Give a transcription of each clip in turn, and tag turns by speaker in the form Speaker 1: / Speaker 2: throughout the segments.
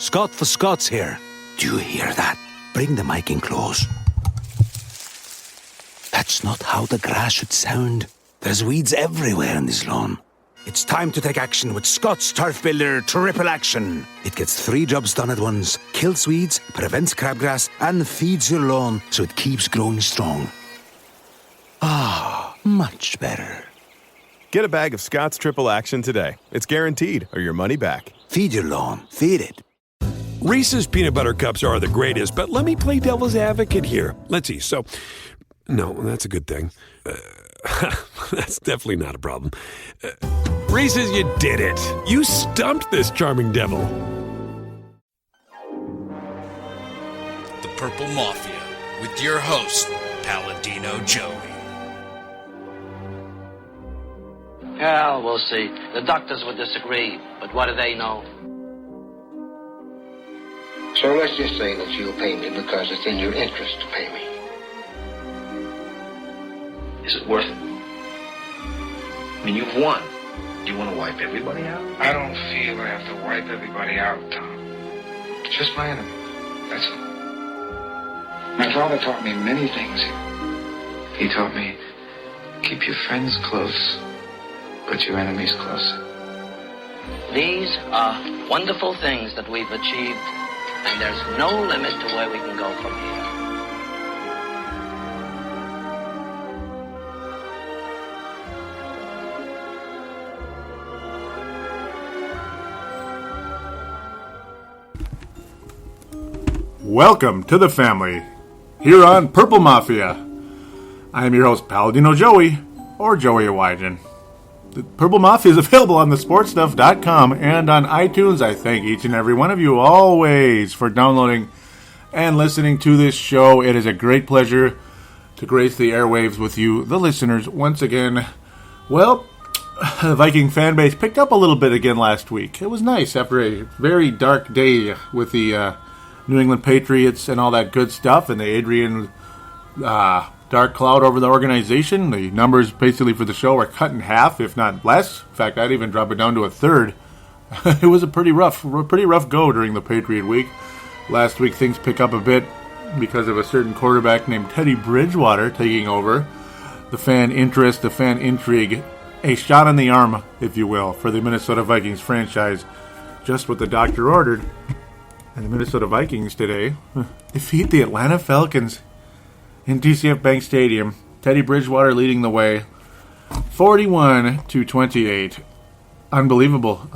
Speaker 1: Scott for Scots here. Do you hear that? Bring the mic in close. That's not how the grass should sound. There's weeds everywhere in this lawn. It's time to take action with Scott's Turf Builder Triple Action. It gets 3 jobs done at once. Kills weeds, prevents crabgrass, and feeds your lawn so it keeps growing strong. Ah, much better.
Speaker 2: Get a bag of Scott's Triple Action today. It's guaranteed, or your money back.
Speaker 1: Feed your lawn. Feed it.
Speaker 3: Reese's Peanut Butter Cups are the greatest, but let me play devil's advocate here. Let's see. So, no, that's a good thing. That's definitely not a problem. Reese's, you did it. You stumped this charming devil.
Speaker 4: The Purple Mafia, with your host, Paladino Joey.
Speaker 5: Well, we'll see. The doctors would disagree, but what do they know?
Speaker 6: So let's just say that you'll pay me because it's in your interest to pay me.
Speaker 5: Is it worth it? I mean, you've won. Do you want to wipe everybody out?
Speaker 7: I don't feel I have to wipe everybody out, Tom. Just my enemy. That's all. My father taught me many things. He taught me, keep your friends close, but your enemies closer.
Speaker 5: These are wonderful things that we've achieved, and there's no limit to where we can go from here.
Speaker 8: Welcome to the family, here on Purple Mafia. I am your host, Paladino Joey, or Joey Awajan. The Purple Mafia is available on thesportstuff.com and on iTunes. I thank each and every one of you always for downloading and listening to this show. It is a great pleasure to grace the airwaves with you, the listeners, once again. Well, the Viking fan base picked up a little bit again last week. It was nice after a very dark day with the New England Patriots and all that good stuff, and the Adrian dark cloud over the organization. The numbers basically for the show were cut in half, if not less. In fact, I'd even drop it down to a third. It was a pretty rough go during the Patriot week. Last week things pick up a bit because of a certain quarterback named Teddy Bridgewater taking over. The fan interest, the fan intrigue, a shot in the arm, if you will, for the Minnesota Vikings franchise. Just what the doctor ordered. And the Minnesota Vikings today defeat the Atlanta Falcons in TCF Bank Stadium. Teddy Bridgewater leading the way, 41-28. Unbelievable.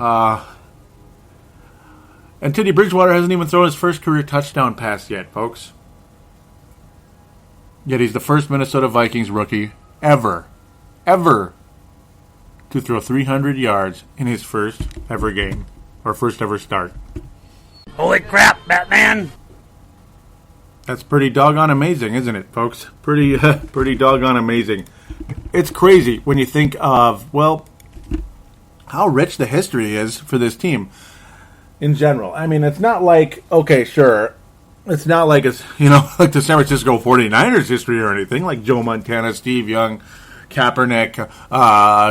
Speaker 8: And Teddy Bridgewater hasn't even thrown his first career touchdown pass yet, folks. Yet he's the first Minnesota Vikings rookie ever to throw 300 yards in his first ever game, or first ever start.
Speaker 9: Holy crap, Batman!
Speaker 8: That's pretty doggone amazing, isn't it, folks? Pretty doggone amazing. It's crazy when you think of, well, how rich the history is for this team in general. I mean, it's not like, okay, sure, it's not like it's, like the San Francisco 49ers history or anything, like Joe Montana, Steve Young, Kaepernick,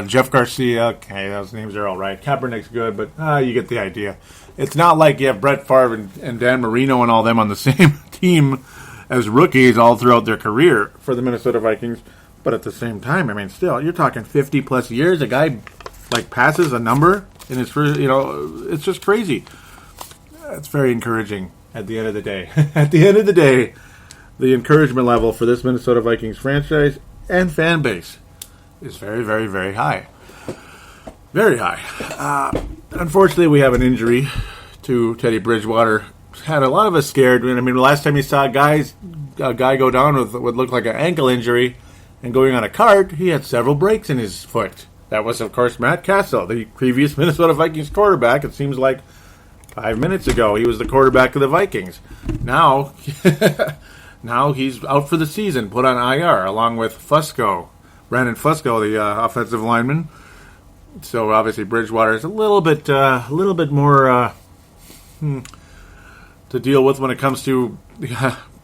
Speaker 8: Jeff Garcia. Okay, those names are all right. Kaepernick's good, but you get the idea. It's not like you have Brett Favre and Dan Marino and all them on the same team as rookies all throughout their career for the Minnesota Vikings. But at the same time, I mean, still, you're talking 50-plus years. A guy, passes a number in his first, it's just crazy. It's very encouraging at the end of the day. At the end of the day, the encouragement level for this Minnesota Vikings franchise and fan base is very, very, very high. Very high. Unfortunately, we have an injury to Teddy Bridgewater. Had a lot of us scared. I mean, the last time you saw a guy go down with what looked like an ankle injury and going on a cart, he had several breaks in his foot. That was, of course, Matt Castle, the previous Minnesota Vikings quarterback. It seems like 5 minutes ago he was the quarterback of the Vikings. Now he's out for the season, put on IR, along with Brandon Fusco, the offensive lineman. So obviously Bridgewater is a little bit more to deal with when it comes to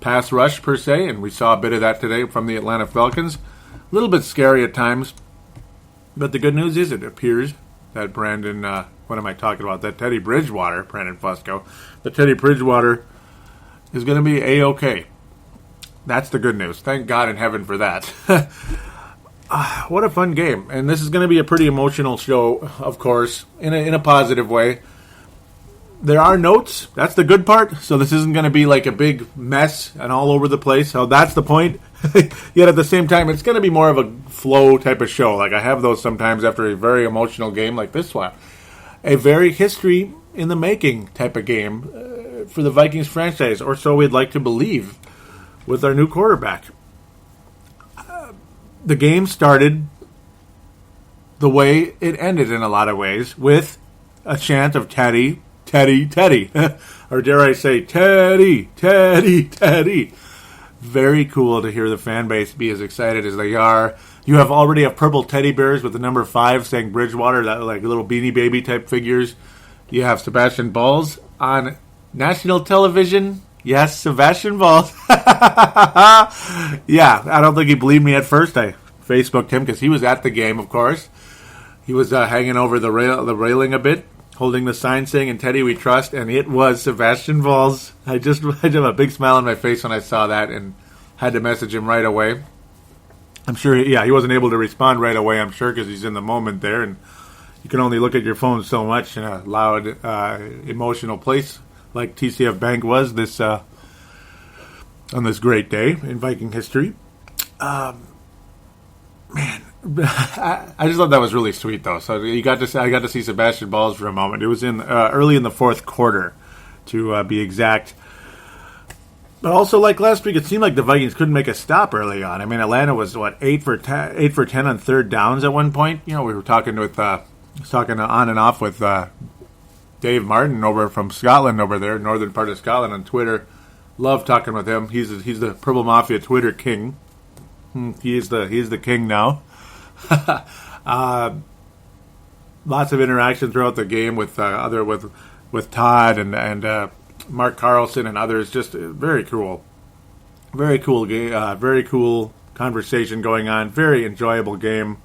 Speaker 8: pass rush per se, and we saw a bit of that today from the Atlanta Falcons. A little bit scary at times, but the good news is it appears that Brandon what am I talking about? That Teddy Bridgewater, Brandon Fusco, that Teddy Bridgewater is going to be A-OK. That's the good news. Thank God in heaven for that. What a fun game. And this is going to be a pretty emotional show, of course, in a positive way. There are notes. That's the good part. So this isn't going to be like a big mess and all over the place. So that's the point. Yet at the same time, it's going to be more of a flow type of show. Like I have those sometimes after a very emotional game like this one. A very history in the making type of game for the Vikings franchise, or so we'd like to believe, with our new quarterback. The game started the way it ended in a lot of ways, with a chant of Teddy, Teddy, Teddy. Or dare I say, Teddy, Teddy, Teddy. Very cool to hear the fan base be as excited as they are. You already have purple teddy bears with the number 5 saying Bridgewater, that like little Beanie Baby type figures. You have Sebastian Balls on national television. Yes, Sebastian Balls. Yeah, I don't think he believed me at first. I Facebooked him because he was at the game, of course. He was hanging over the railing a bit, holding the sign saying, "In Teddy we trust," and it was Sebastian Balls. I had a big smile on my face when I saw that and had to message him right away. I'm sure, he wasn't able to respond right away, I'm sure, because he's in the moment there, and you can only look at your phone so much in a loud, emotional place like TCF Bank was on this great day in Viking history. Man, I just thought that was really sweet, though. So I got to see Sebastian Balls for a moment. It was in early in the fourth quarter, to be exact. But also, like last week, it seemed like the Vikings couldn't make a stop early on. I mean, Atlanta was 8 for 10 on third downs at one point. We were talking on and off with Dave Martin over from Scotland over there, northern part of Scotland, on Twitter. Love talking with him. He's the Purple Mafia Twitter king. He's the king now. Lots of interaction throughout the game with Todd and Mark Carlson and others. Just very cool game. Very cool conversation going on. Very enjoyable game.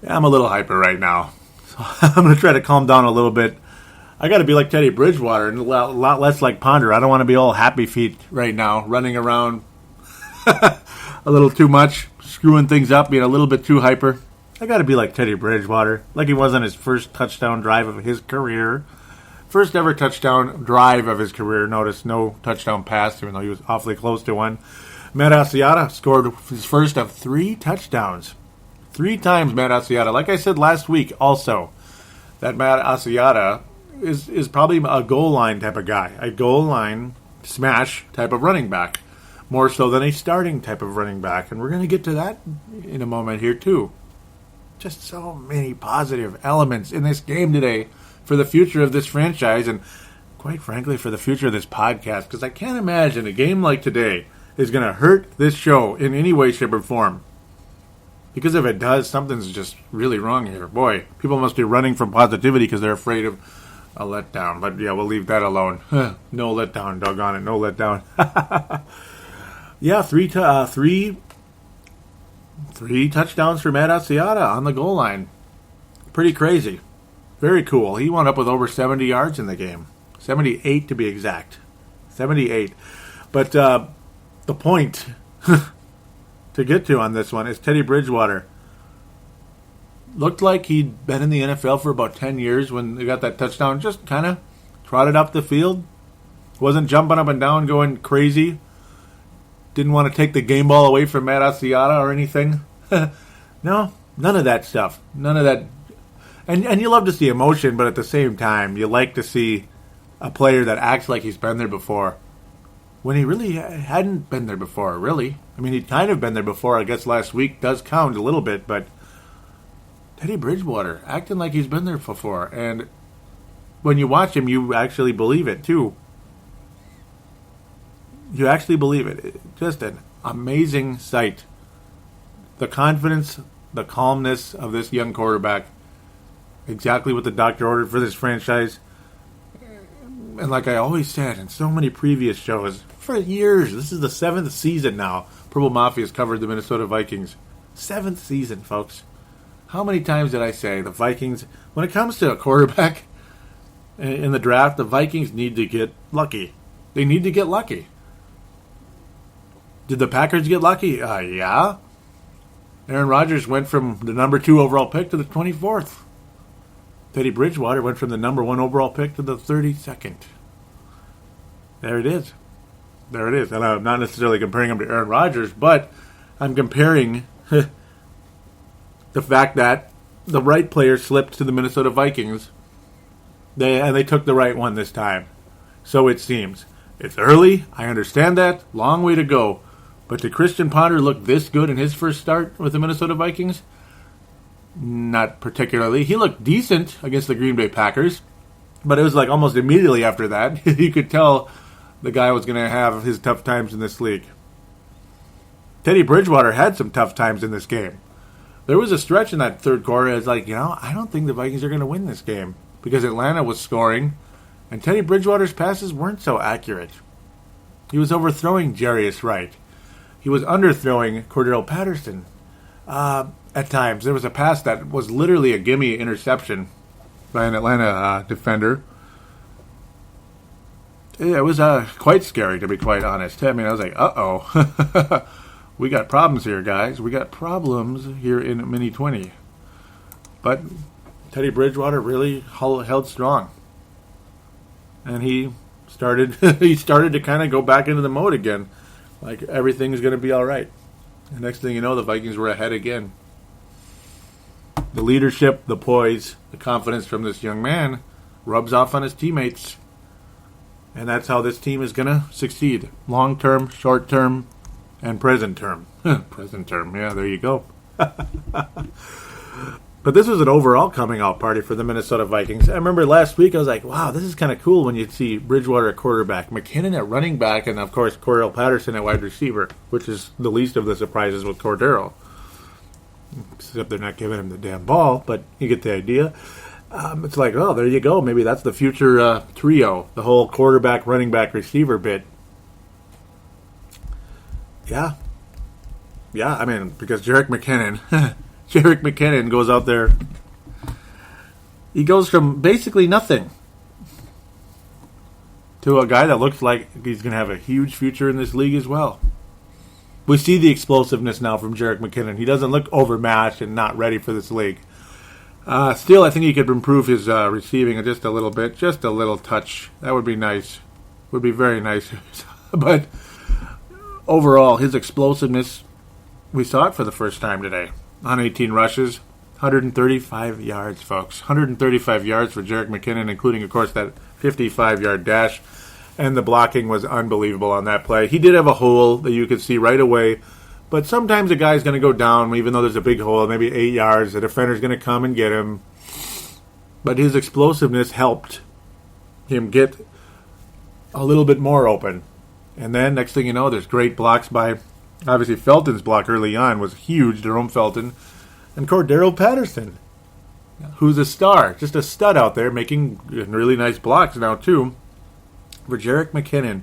Speaker 8: I'm a little hyper right now, so I'm going to try to calm down a little bit. I got to be like Teddy Bridgewater and a lot less like Ponder. I don't want to be all happy feet right now, running around a little too much, screwing things up, being a little bit too hyper. I got to be like Teddy Bridgewater, like he was on his first touchdown drive of his career. First ever touchdown drive of his career. Notice no touchdown pass, even though he was awfully close to one. Matt Asiata scored his first of 3 touchdowns. 3 times Matt Asiata. Like I said last week also, that Matt Asiata is probably a goal line type of guy. A goal line smash type of running back. More so than a starting type of running back. And we're going to get to that in a moment here too. Just so many positive elements in this game today for the future of this franchise and, quite frankly, for the future of this podcast. Because I can't imagine a game like today is going to hurt this show in any way, shape, or form. Because if it does, something's just really wrong here. Boy, people must be running from positivity because they're afraid of a letdown. But yeah, we'll leave that alone. No letdown, doggone it, no letdown. Yeah, three touchdowns for Matt Asiata on the goal line. Pretty crazy. Very cool. He wound up with over 70 yards in the game. 78 to be exact. 78. But the point to get to on this one is Teddy Bridgewater. Looked like he'd been in the NFL for about 10 years when they got that touchdown. Just kind of trotted up the field. Wasn't jumping up and down going crazy. Didn't want to take the game ball away from Matt Asiata or anything. No, none of that stuff. None of that. And you love to see emotion, but at the same time, you like to see a player that acts like he's been there before. When he really hadn't been there before, really. I mean, he'd kind of been there before. I guess last week does count a little bit, but Teddy Bridgewater acting like he's been there before. And when you watch him, you actually believe it, too. You actually believe it. Just an amazing sight. The confidence, the calmness of this young quarterback. Exactly what the doctor ordered for this franchise. And like I always said in so many previous shows, for years, this is the 7th season now. Purple Mafia has covered the Minnesota Vikings. 7th season, folks. How many times did I say the Vikings, when it comes to a quarterback in the draft, the Vikings need to get lucky. They need to get lucky. Did the Packers get lucky? Yeah. Aaron Rodgers went from the number 2 overall pick to the 24th. Teddy Bridgewater went from the number 1 overall pick to the 32nd. There it is. There it is. And I'm not necessarily comparing him to Aaron Rodgers, but I'm comparing the fact that the right player slipped to the Minnesota Vikings. They took the right one this time. So it seems. It's early. I understand that. Long way to go. But did Christian Ponder look this good in his first start with the Minnesota Vikings? Not particularly. He looked decent against the Green Bay Packers. But it was like almost immediately after that, you could tell the guy was going to have his tough times in this league. Teddy Bridgewater had some tough times in this game. There was a stretch in that third quarter. It's like, I don't think the Vikings are going to win this game because Atlanta was scoring, and Teddy Bridgewater's passes weren't so accurate. He was overthrowing Jarius Wright. He was underthrowing Cordero Patterson. At times, there was a pass that was literally a gimme interception by an Atlanta defender. It was quite scary, to be quite honest. I mean, I was like, uh-oh. We got problems here, guys. We got problems here in Mini 20. But Teddy Bridgewater really held strong. And he started to kind of go back into the mode again. Like everything's going to be all right. The next thing you know, the Vikings were ahead again. The leadership, the poise, the confidence from this young man rubs off on his teammates. And that's how this team is going to succeed. Long term, short term, and present term. Present term, yeah, there you go. But this was an overall coming out party for the Minnesota Vikings. I remember last week I was like, wow, this is kind of cool when you see Bridgewater at quarterback, McKinnon at running back, and of course Cordero Patterson at wide receiver, which is the least of the surprises with Cordero. Except they're not giving him the damn ball, but you get the idea. It's like, oh, there you go. Maybe that's the future trio, the whole quarterback, running back, receiver bit. Yeah. Yeah, I mean, because Jerrick McKinnon goes out there. He goes from basically nothing to a guy that looks like he's going to have a huge future in this league as well. We see the explosiveness now from Jerrick McKinnon. He doesn't look overmatched and not ready for this league. Still, I think he could improve his receiving just a little bit, just a little touch. That would be nice. Would be very nice. But overall, his explosiveness, we saw it for the first time today. On 18 rushes, 135 yards, folks. 135 yards for Jerrick McKinnon, including, of course, that 55-yard dash. And the blocking was unbelievable on that play. He did have a hole that you could see right away. But sometimes a guy's going to go down, even though there's a big hole, maybe 8 yards. The defender's going to come and get him. But his explosiveness helped him get a little bit more open. And then, next thing you know, there's great blocks by, obviously, Felton's block early on was huge, Jerome Felton. And Cordero Patterson, who's a star, just a stud out there, making really nice blocks now, too. For Jerrick McKinnon,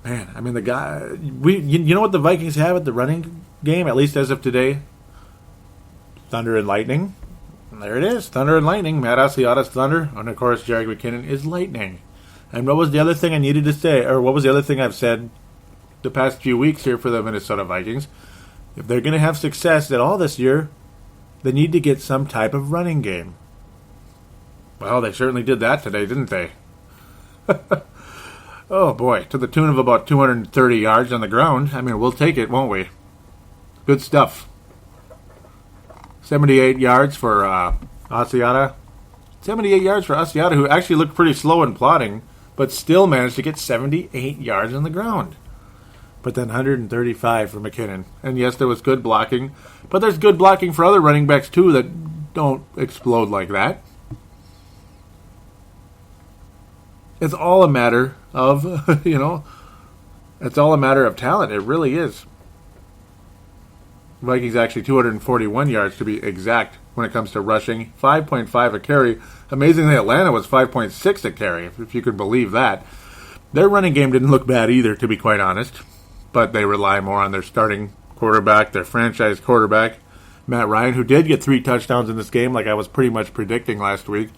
Speaker 8: man, I mean, the guy, you know what the Vikings have at the running game, at least as of today? Thunder and lightning. And there it is, thunder and lightning. Matt Asiata's thunder, and of course, Jerrick McKinnon is lightning. And what was the other thing I needed to say, or what was the other thing I've said the past few weeks here for the Minnesota Vikings? If they're going to have success at all this year, they need to get some type of running game. Well, they certainly did that today, didn't they? Oh boy, to the tune of about 230 yards on the ground. I mean, we'll take it, won't we? Good stuff. 78 yards for Asiata. 78 yards for Asiata, who actually looked pretty slow in plotting, but still managed to get 78 yards on the ground. But then 135 for McKinnon. And yes, there was good blocking, but there's good blocking for other running backs too that don't explode like that. It's all a matter of, it's all a matter of talent. It really is. Vikings actually 241 yards to be exact when it comes to rushing. 5.5 a carry. Amazingly, Atlanta was 5.6 a carry, if you could believe that. Their running game didn't look bad either, to be quite honest. But they rely more on their starting quarterback, their franchise quarterback. Matt Ryan, who did get 3 touchdowns in this game, like I was pretty much predicting last week.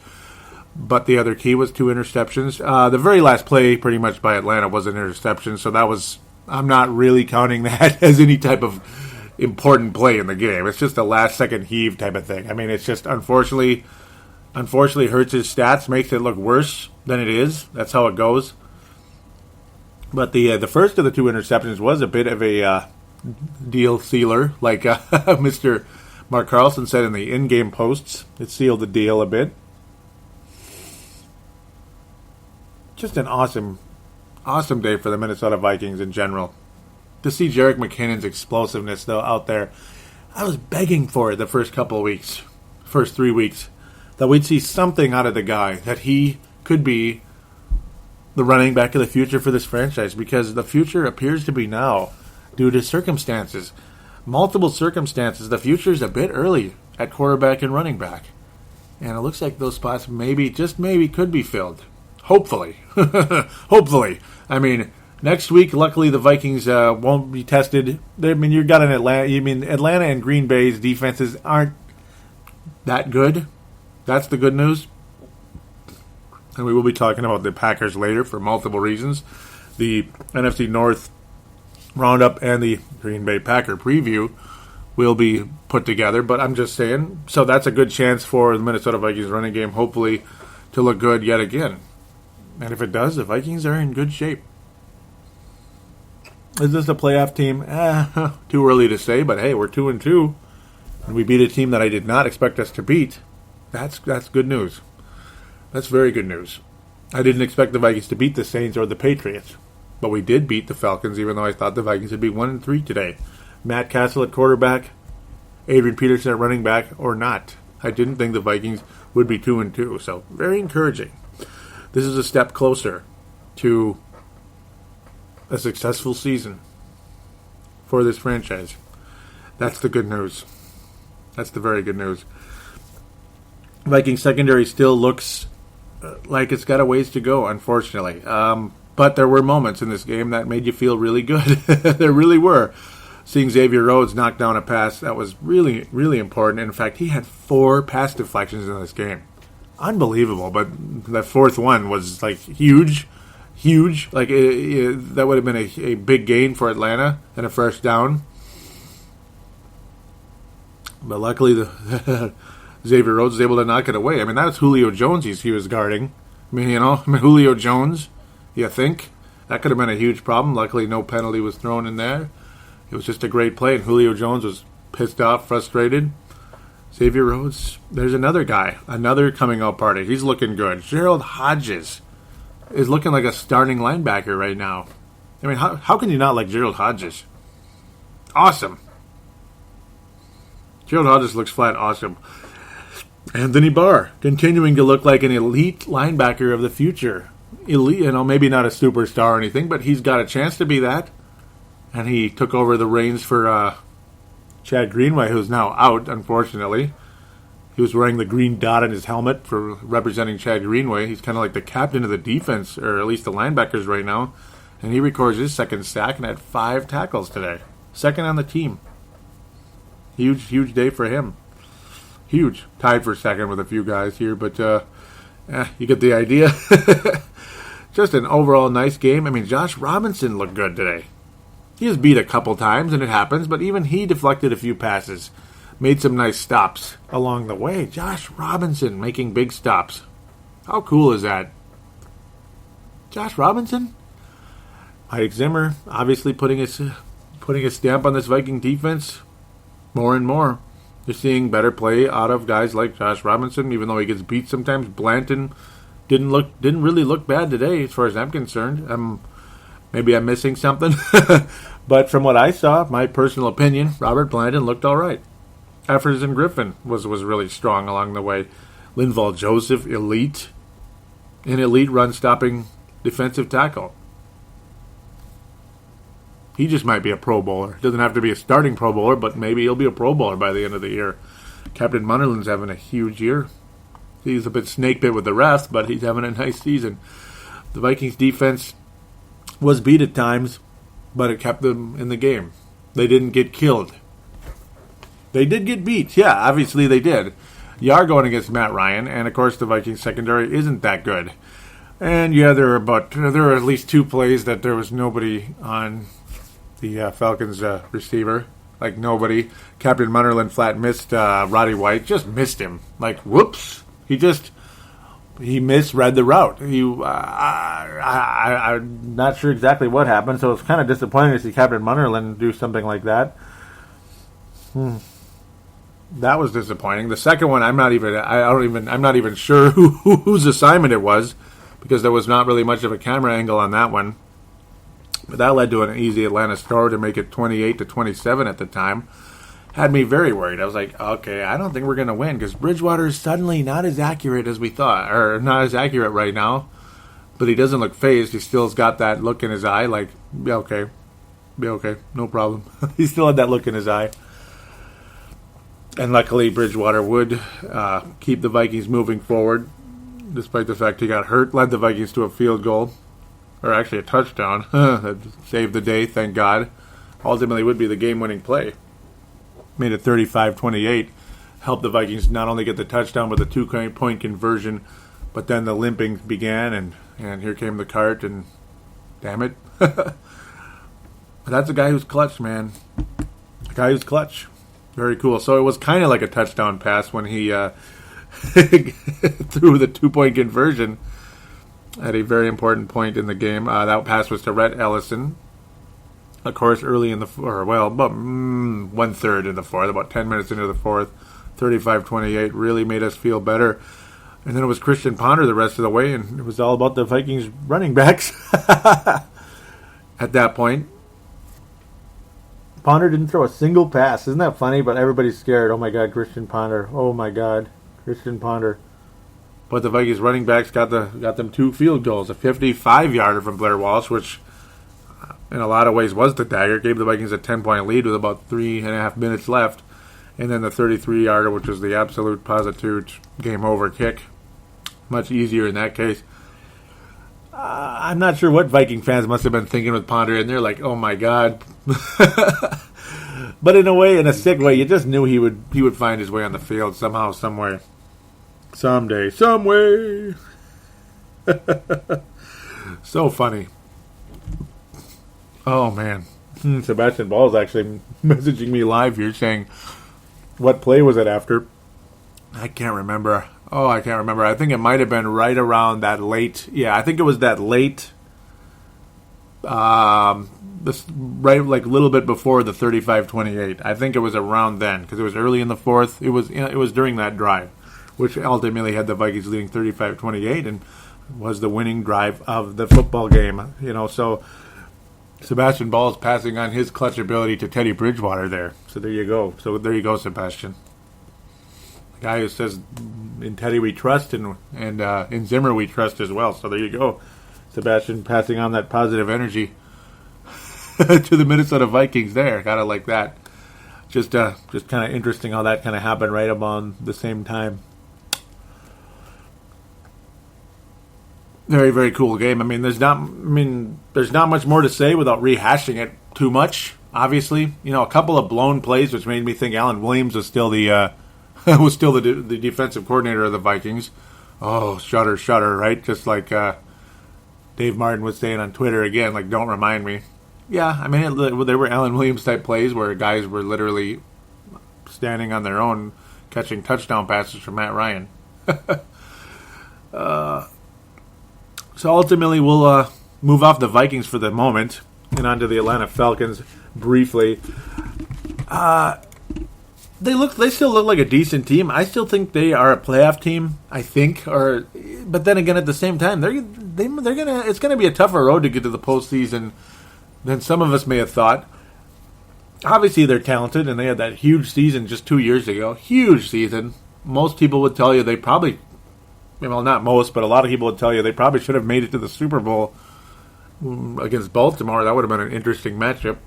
Speaker 8: But the other key was 2 interceptions. The very last play, pretty much by Atlanta, was an interception. So that was, I'm not really counting that as any type of important play in the game. It's just a last-second heave type of thing. I mean, it's just unfortunately hurts his stats, makes it look worse than it is. That's how it goes. But the first of the 2 interceptions was a bit of a deal sealer, like Mr. Mark Carlson said in the in-game posts. It sealed the deal a bit. Just an awesome day for the Minnesota Vikings in general. To see Jerrick McKinnon's explosiveness, though, out there, I was begging for it the first 3 weeks, that we'd see something out of the guy, that he could be the running back of the future for this franchise, because the future appears to be now due to circumstances. Multiple circumstances. The future is a bit early at quarterback and running back. And it looks like those spots maybe, just maybe, could be filled. Hopefully. Hopefully. I mean, next week, luckily, the Vikings won't be tested. I mean, you've got Atlanta and Green Bay's defenses aren't that good. That's the good news. And we will be talking about the Packers later for multiple reasons. The NFC North Roundup and the Green Bay Packer preview will be put together. But I'm just saying, so that's a good chance for the Minnesota Vikings running game, hopefully, to look good yet again. And if it does, the Vikings are in good shape. Is this a playoff team? Too early to say, but hey, we're 2-2. And we beat a team that I did not expect us to beat. That's good news. That's very good news. I didn't expect the Vikings to beat the Saints or the Patriots. But we did beat the Falcons, even though I thought the Vikings would be 1-3 today. Matt Castle at quarterback, Adrian Peterson at running back, or not. I didn't think the Vikings would be 2-2. So, very encouraging. This is a step closer to a successful season for this franchise. That's the good news. That's the very good news. Vikings secondary still looks like it's got a ways to go, unfortunately. But there were moments in this game that made you feel really good. There really were. Seeing Xavier Rhodes knock down a pass, that was really, really important. In fact, he had 4 pass deflections in this game. Unbelievable. But that 4th one was like huge. Like that would have been a big gain for Atlanta and a first down. But luckily, Xavier Rhodes was able to knock it away. I mean, that was Julio Jones he was guarding. I mean, Julio Jones, you think? That could have been a huge problem. Luckily, no penalty was thrown in there. It was just a great play, and Julio Jones was pissed off, frustrated. Xavier Rhodes, there's another guy, another coming out party. He's looking good. Gerald Hodges is looking like a starting linebacker right now. I mean, how can you not like Gerald Hodges? Awesome. Gerald Hodges looks flat awesome. Anthony Barr, continuing to look like an elite linebacker of the future. Elite, maybe not a superstar or anything, but he's got a chance to be that. And he took over the reins for Chad Greenway, who's now out, unfortunately. He was wearing the green dot on his helmet for representing Chad Greenway. He's kind of like the captain of the defense, or at least the linebackers right now. And he records his 2nd sack and had 5 tackles today. 2nd on the team. Huge day for him. Huge. Tied for 2nd with a few guys here, but you get the idea. Just an overall nice game. I mean, Josh Robinson looked good today. He was beat a couple times, and it happens, but even he deflected a few passes. Made some nice stops along the way. Josh Robinson making big stops. How cool is that? Josh Robinson? Mike Zimmer obviously putting a stamp on this Viking defense more and more. You're seeing better play out of guys like Josh Robinson, even though he gets beat sometimes. Blanton didn't really look bad today, as far as I'm concerned. Maybe I'm missing something, but from what I saw, my personal opinion, Robert Blanton looked all right. Jefferson Griffin was really strong along the way. Linval Joseph, elite, an elite run-stopping defensive tackle. He just might be a Pro Bowler. Doesn't have to be a starting Pro Bowler, but maybe he'll be a Pro Bowler by the end of the year. Captain Munnerlin's having a huge year. He's a bit snake bit with the rest, but he's having a nice season. The Vikings defense was beat at times, but it kept them in the game. They didn't get killed. They did get beat. Yeah, obviously they did. You are going against Matt Ryan, and of course the Vikings secondary isn't that good. And yeah, there were at least 2 plays that there was nobody on the Falcons receiver. Like nobody. Captain Munnerlyn flat missed Roddy White. Just missed him. Like, whoops. He misread the route. I'm not sure exactly what happened, so it's kind of disappointing to see Captain Munnerlyn do something like that. That was disappointing. The second one, I'm not even sure whose assignment it was, because there was not really much of a camera angle on that one. But that led to an easy Atlanta score to make it 28-27 at the time. Had me very worried. I was like, okay, I don't think we're going to win, because Bridgewater is suddenly not as accurate as we thought, or not as accurate right now. But he doesn't look phased. He still's got that look in his eye, like, be okay, no problem. He still had that look in his eye. And luckily, Bridgewater would keep the Vikings moving forward, despite the fact he got hurt. Led the Vikings to a field goal, or actually a touchdown. That saved the day, thank God. Ultimately would be the game-winning play. Made it 35-28. Helped the Vikings not only get the touchdown, but the 2-point conversion. But then the limping began, and here came the cart, and damn it. But that's a guy who's clutch, man. A guy who's clutch. Very cool. So it was kind of like a touchdown pass when he threw the 2-point conversion at a very important point in the game. That pass was to Rhett Ellison. Of course, early in the about 1/3 in the fourth, about 10 minutes into the fourth, 35-28, really made us feel better. And then it was Christian Ponder the rest of the way, and it was all about the Vikings running backs at that point. Ponder didn't throw a single pass. Isn't that funny? But everybody's scared. Oh my God, Christian Ponder. Oh my God, Christian Ponder. But the Vikings running backs got them 2 field goals. A 55-yarder from Blair Walsh, which in a lot of ways was the dagger. Gave the Vikings a 10-point lead with about 3.5 minutes left. And then the 33-yarder, which was the absolute positive game-over kick. Much easier in that case. I'm not sure what Viking fans must have been thinking with Ponder, and they're like, oh my God. But in a way, in a sick way, you just knew he would find his way on the field somehow, somewhere. Someday, some way. So funny. Oh, man. Sebastian Ball is actually messaging me live here saying, what play was it after? I can't remember. I can't remember. I think it might have been right around that late. Yeah, I think it was that late. Right, like a little bit before the 35-28. I think it was around then, because it was early in the fourth. It was during that drive, which ultimately had the Vikings leading 35-28 and was the winning drive of the football game. So Sebastian Ball is passing on his clutch ability to Teddy Bridgewater there. So there you go. Sebastian. The guy who says, in Teddy we trust, and in Zimmer we trust as well. So there you go. Sebastian passing on that positive energy to the Minnesota Vikings there. Gotta like that. Just kind of interesting how that kind of happened right about the same time. Very, very cool game. There's not much more to say without rehashing it too much. Obviously, a couple of blown plays, which made me think Alan Williams was still the defensive coordinator of the Vikings. Oh, shudder, right? Just like Dave Martin was saying on Twitter again, like, don't remind me. Yeah, there were Alan Williams type plays where guys were literally standing on their own, catching touchdown passes from Matt Ryan. So ultimately, we'll move off the Vikings for the moment and onto the Atlanta Falcons briefly. They still look like a decent team. I still think they are a playoff team. I think, but then again, at the same time, it's gonna be a tougher road to get to the postseason than some of us may have thought. Obviously, they're talented, and they had that huge season just 2 years ago. Huge season. Most people would tell you they probably. Well, not most, but a lot of people would tell you they probably should have made it to the Super Bowl against Baltimore. That would have been an interesting matchup.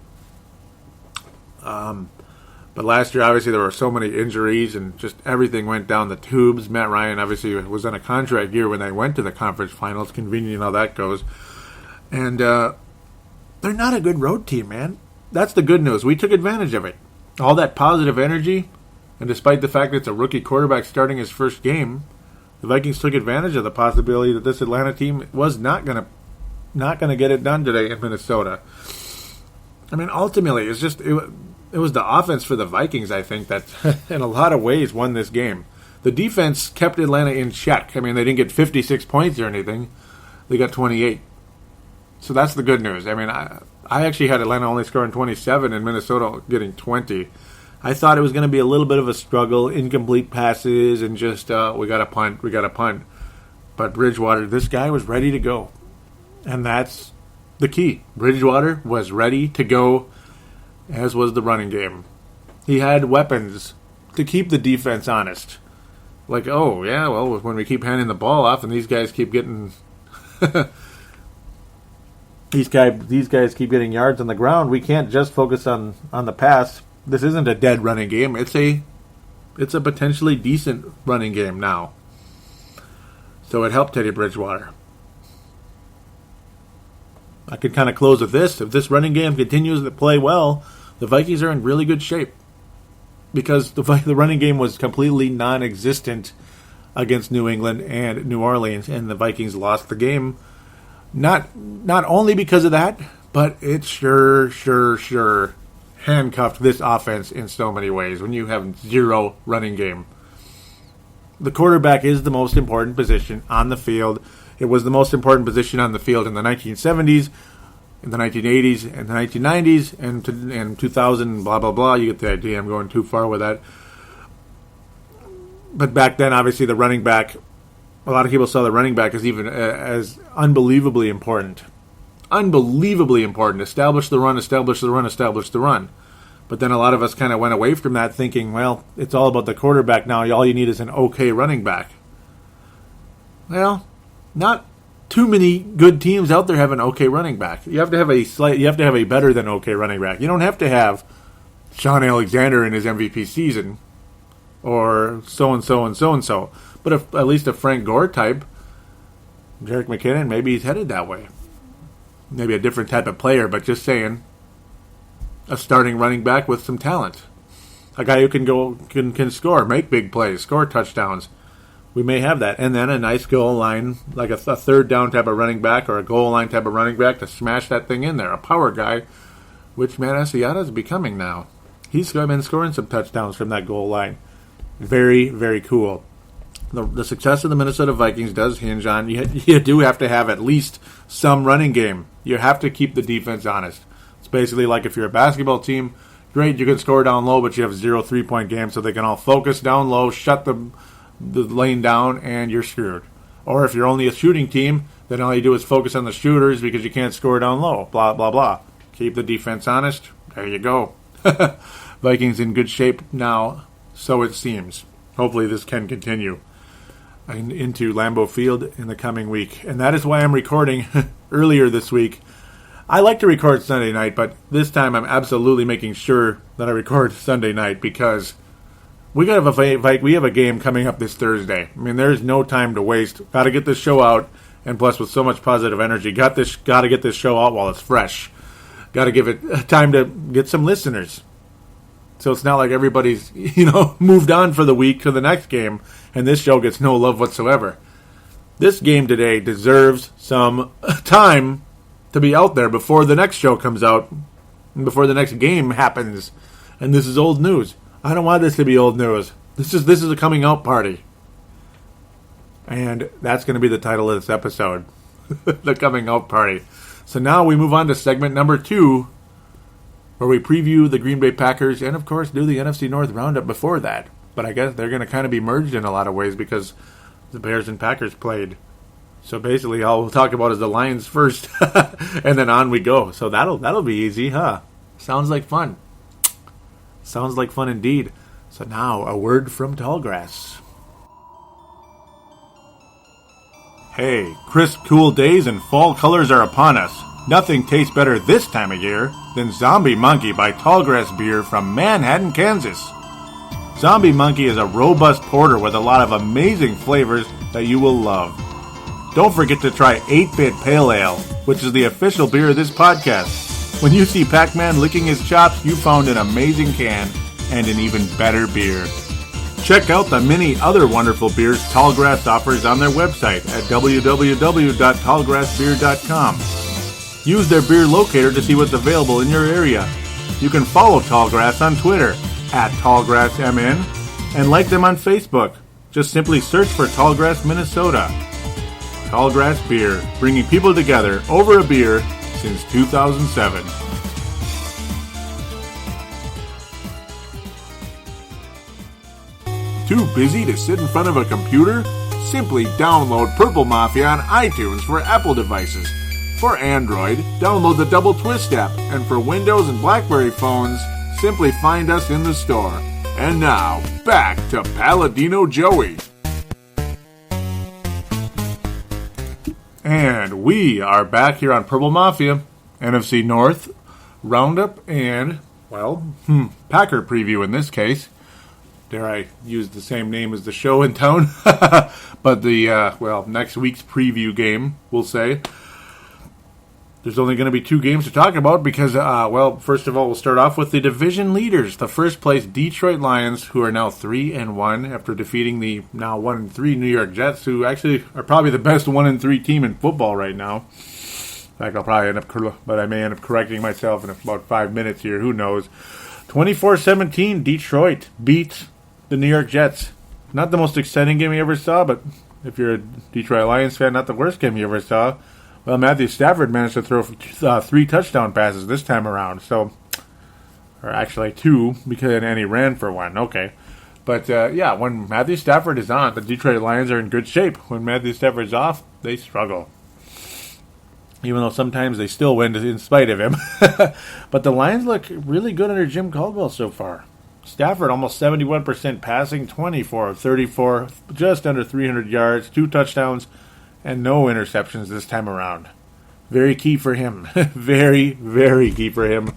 Speaker 8: But last year, obviously, there were so many injuries and just everything went down the tubes. Matt Ryan, obviously, was in a contract year when they went to the conference finals. Convenient how that goes. And they're not a good road team, man. That's the good news. We took advantage of it. all that positive energy, and despite the fact that it's a rookie quarterback starting his first game, the Vikings took advantage of the possibility that this Atlanta team was not gonna get it done today in Minnesota. I mean, ultimately, it was the offense for the Vikings, I think, that in a lot of ways won this game. The defense kept Atlanta in check. I mean, they didn't get 56 points or anything. They got 28. So that's the good news. I mean, I actually had Atlanta only scoring 27 and Minnesota getting 20. I thought it was going to be a little bit of a struggle, incomplete passes, and just, we got to punt. But Bridgewater, this guy was ready to go. And that's the key. Bridgewater was ready to go, as was the running game. He had weapons to keep the defense honest. Like, oh, yeah, well, when we keep handing the ball off and these guys keep getting... these guys keep getting yards on the ground, we can't just focus on the pass. This isn't a dead running game. It's a potentially decent running game now. So it helped Teddy Bridgewater. I could kind of close with this. If this running game continues to play well, the Vikings are in really good shape. Because the running game was completely non-existent against New England and New Orleans, and the Vikings lost the game. Not only because of that, but it sure handcuffed this offense in so many ways when you have zero running game. The quarterback is the most important position on the field. It was the most important position on the field in the 1970s, in the 1980s, and the 1990s, and 2000, blah, blah, blah. You get the idea. I'm going too far with that. But back then, obviously, the running back, a lot of people saw the running back as even as unbelievably important. Unbelievably important. Establish the run. But then a lot of us kind of went away from that thinking, well, it's all about the quarterback now. All you need is an okay running back. Well, not too many good teams out there have an okay running back. You have to have a better than okay running back. You don't have to have Sean Alexander in his MVP season or so-and-so and so-and-so. But at least a Frank Gore type, Jerrick McKinnon, maybe he's headed that way. Maybe a different type of player, but just saying, a starting running back with some talent. A guy who can score, make big plays, score touchdowns. We may have that. And then a nice goal line, like a third down type of running back or a goal line type of running back to smash that thing in there. A power guy, which Matt Asiata is becoming now. He's been scoring some touchdowns from that goal line. Very, very cool. The success of the Minnesota Vikings does hinge on you do have to have at least some running game. You have to keep the defense honest. It's basically like if you're a basketball team, great, you can score down low, but you have 0 3-point games so they can all focus down low, shut the lane down, and you're screwed. Or if you're only a shooting team, then all you do is focus on the shooters because you can't score down low. Blah, blah, blah. Keep the defense honest. There you go. Vikings in good shape now, so it seems. Hopefully this can continue into Lambeau Field in the coming week. And that is why I'm recording earlier this week. I like to record Sunday night, but this time I'm absolutely making sure that I record Sunday night because we have a game coming up this Thursday. I mean, there's no time to waste. Got to get this show out, and plus with so much positive energy, got to get this show out while it's fresh. Got to give it time to get some listeners. So it's not like everybody's, moved on for the week to the next game, and this show gets no love whatsoever. This game today deserves some time to be out there before the next show comes out, and before the next game happens. And this is old news. I don't want this to be old news. This is a coming out party. And that's going to be the title of this episode. The coming out party. So now we move on to segment number 2, where we preview the Green Bay Packers and, of course, do the NFC North Roundup before that. But I guess they're going to kind of be merged in a lot of ways because the Bears and Packers played. So basically all we'll talk about is the Lions first, and then on we go. So that'll be easy, huh? Sounds like fun. Sounds like fun indeed. So now, a word from Tallgrass. Hey, crisp, cool days and fall colors are upon us. Nothing tastes better this time of year than Zombie Monkey by Tallgrass Beer from Manhattan, Kansas. Zombie Monkey is a robust porter with a lot of amazing flavors that you will love. Don't forget to try 8-Bit Pale Ale, which is the official beer of this podcast. When you see Pac-Man licking his chops, you found an amazing can and an even better beer. Check out the many other wonderful beers Tallgrass offers on their website at www.tallgrassbeer.com. Use their beer locator to see what's available in your area. You can follow Tallgrass on Twitter at TallgrassMN and like them on Facebook. Just simply search for Tallgrass, Minnesota. Tallgrass Beer, bringing people together over a beer since 2007. Too busy to sit in front of a computer? Simply download Purple Mafia on iTunes for Apple devices. For Android, download the Double Twist app, and for Windows and BlackBerry phones, simply find us in the store. And now, back to Palladino Joey. And we are back here on Purple Mafia, NFC North Roundup, and, well, Packer preview in this case. Dare I use the same name as the show in town? But the, next week's preview game, we'll say. There's only going to be 2 games to talk about because, first of all, we'll start off with the division leaders. The first place Detroit Lions, who are now 3-1 after defeating the now 1-3 New York Jets, who actually are probably the best 1-3 team in football right now. In fact, I'll probably I may end up correcting myself in about 5 minutes here. Who knows? 24-17, Detroit beat the New York Jets. Not the most exciting game you ever saw, but if you're a Detroit Lions fan, not the worst game you ever saw. Well, Matthew Stafford managed to throw 3 touchdown passes this time around. Or actually 2, and he ran for 1. Okay. But, when Matthew Stafford is on, the Detroit Lions are in good shape. When Matthew Stafford's off, they struggle. Even though sometimes they still win in spite of him. But the Lions look really good under Jim Caldwell so far. Stafford almost 71% passing, 24 of 34, just under 300 yards, 2 touchdowns, and no interceptions this time around. Very key for him. Very, very key for him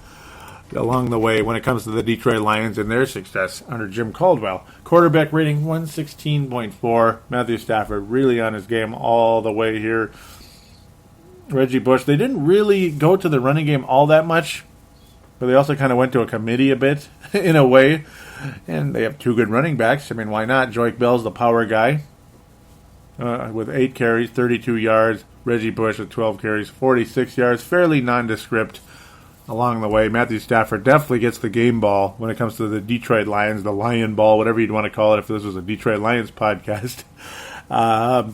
Speaker 8: along the way when it comes to the Detroit Lions and their success under Jim Caldwell. Quarterback rating 116.4. Matthew Stafford really on his game all the way here. Reggie Bush, they didn't really go to the running game all that much, but they also kind of went to a committee a bit in a way. And they have 2 good running backs. I mean, why not? Joique Bell's the power guy. With 8 carries, 32 yards. Reggie Bush with 12 carries, 46 yards. Fairly nondescript along the way. Matthew Stafford definitely gets the game ball when it comes to the Detroit Lions, the Lion Ball, whatever you'd want to call it if this was a Detroit Lions podcast.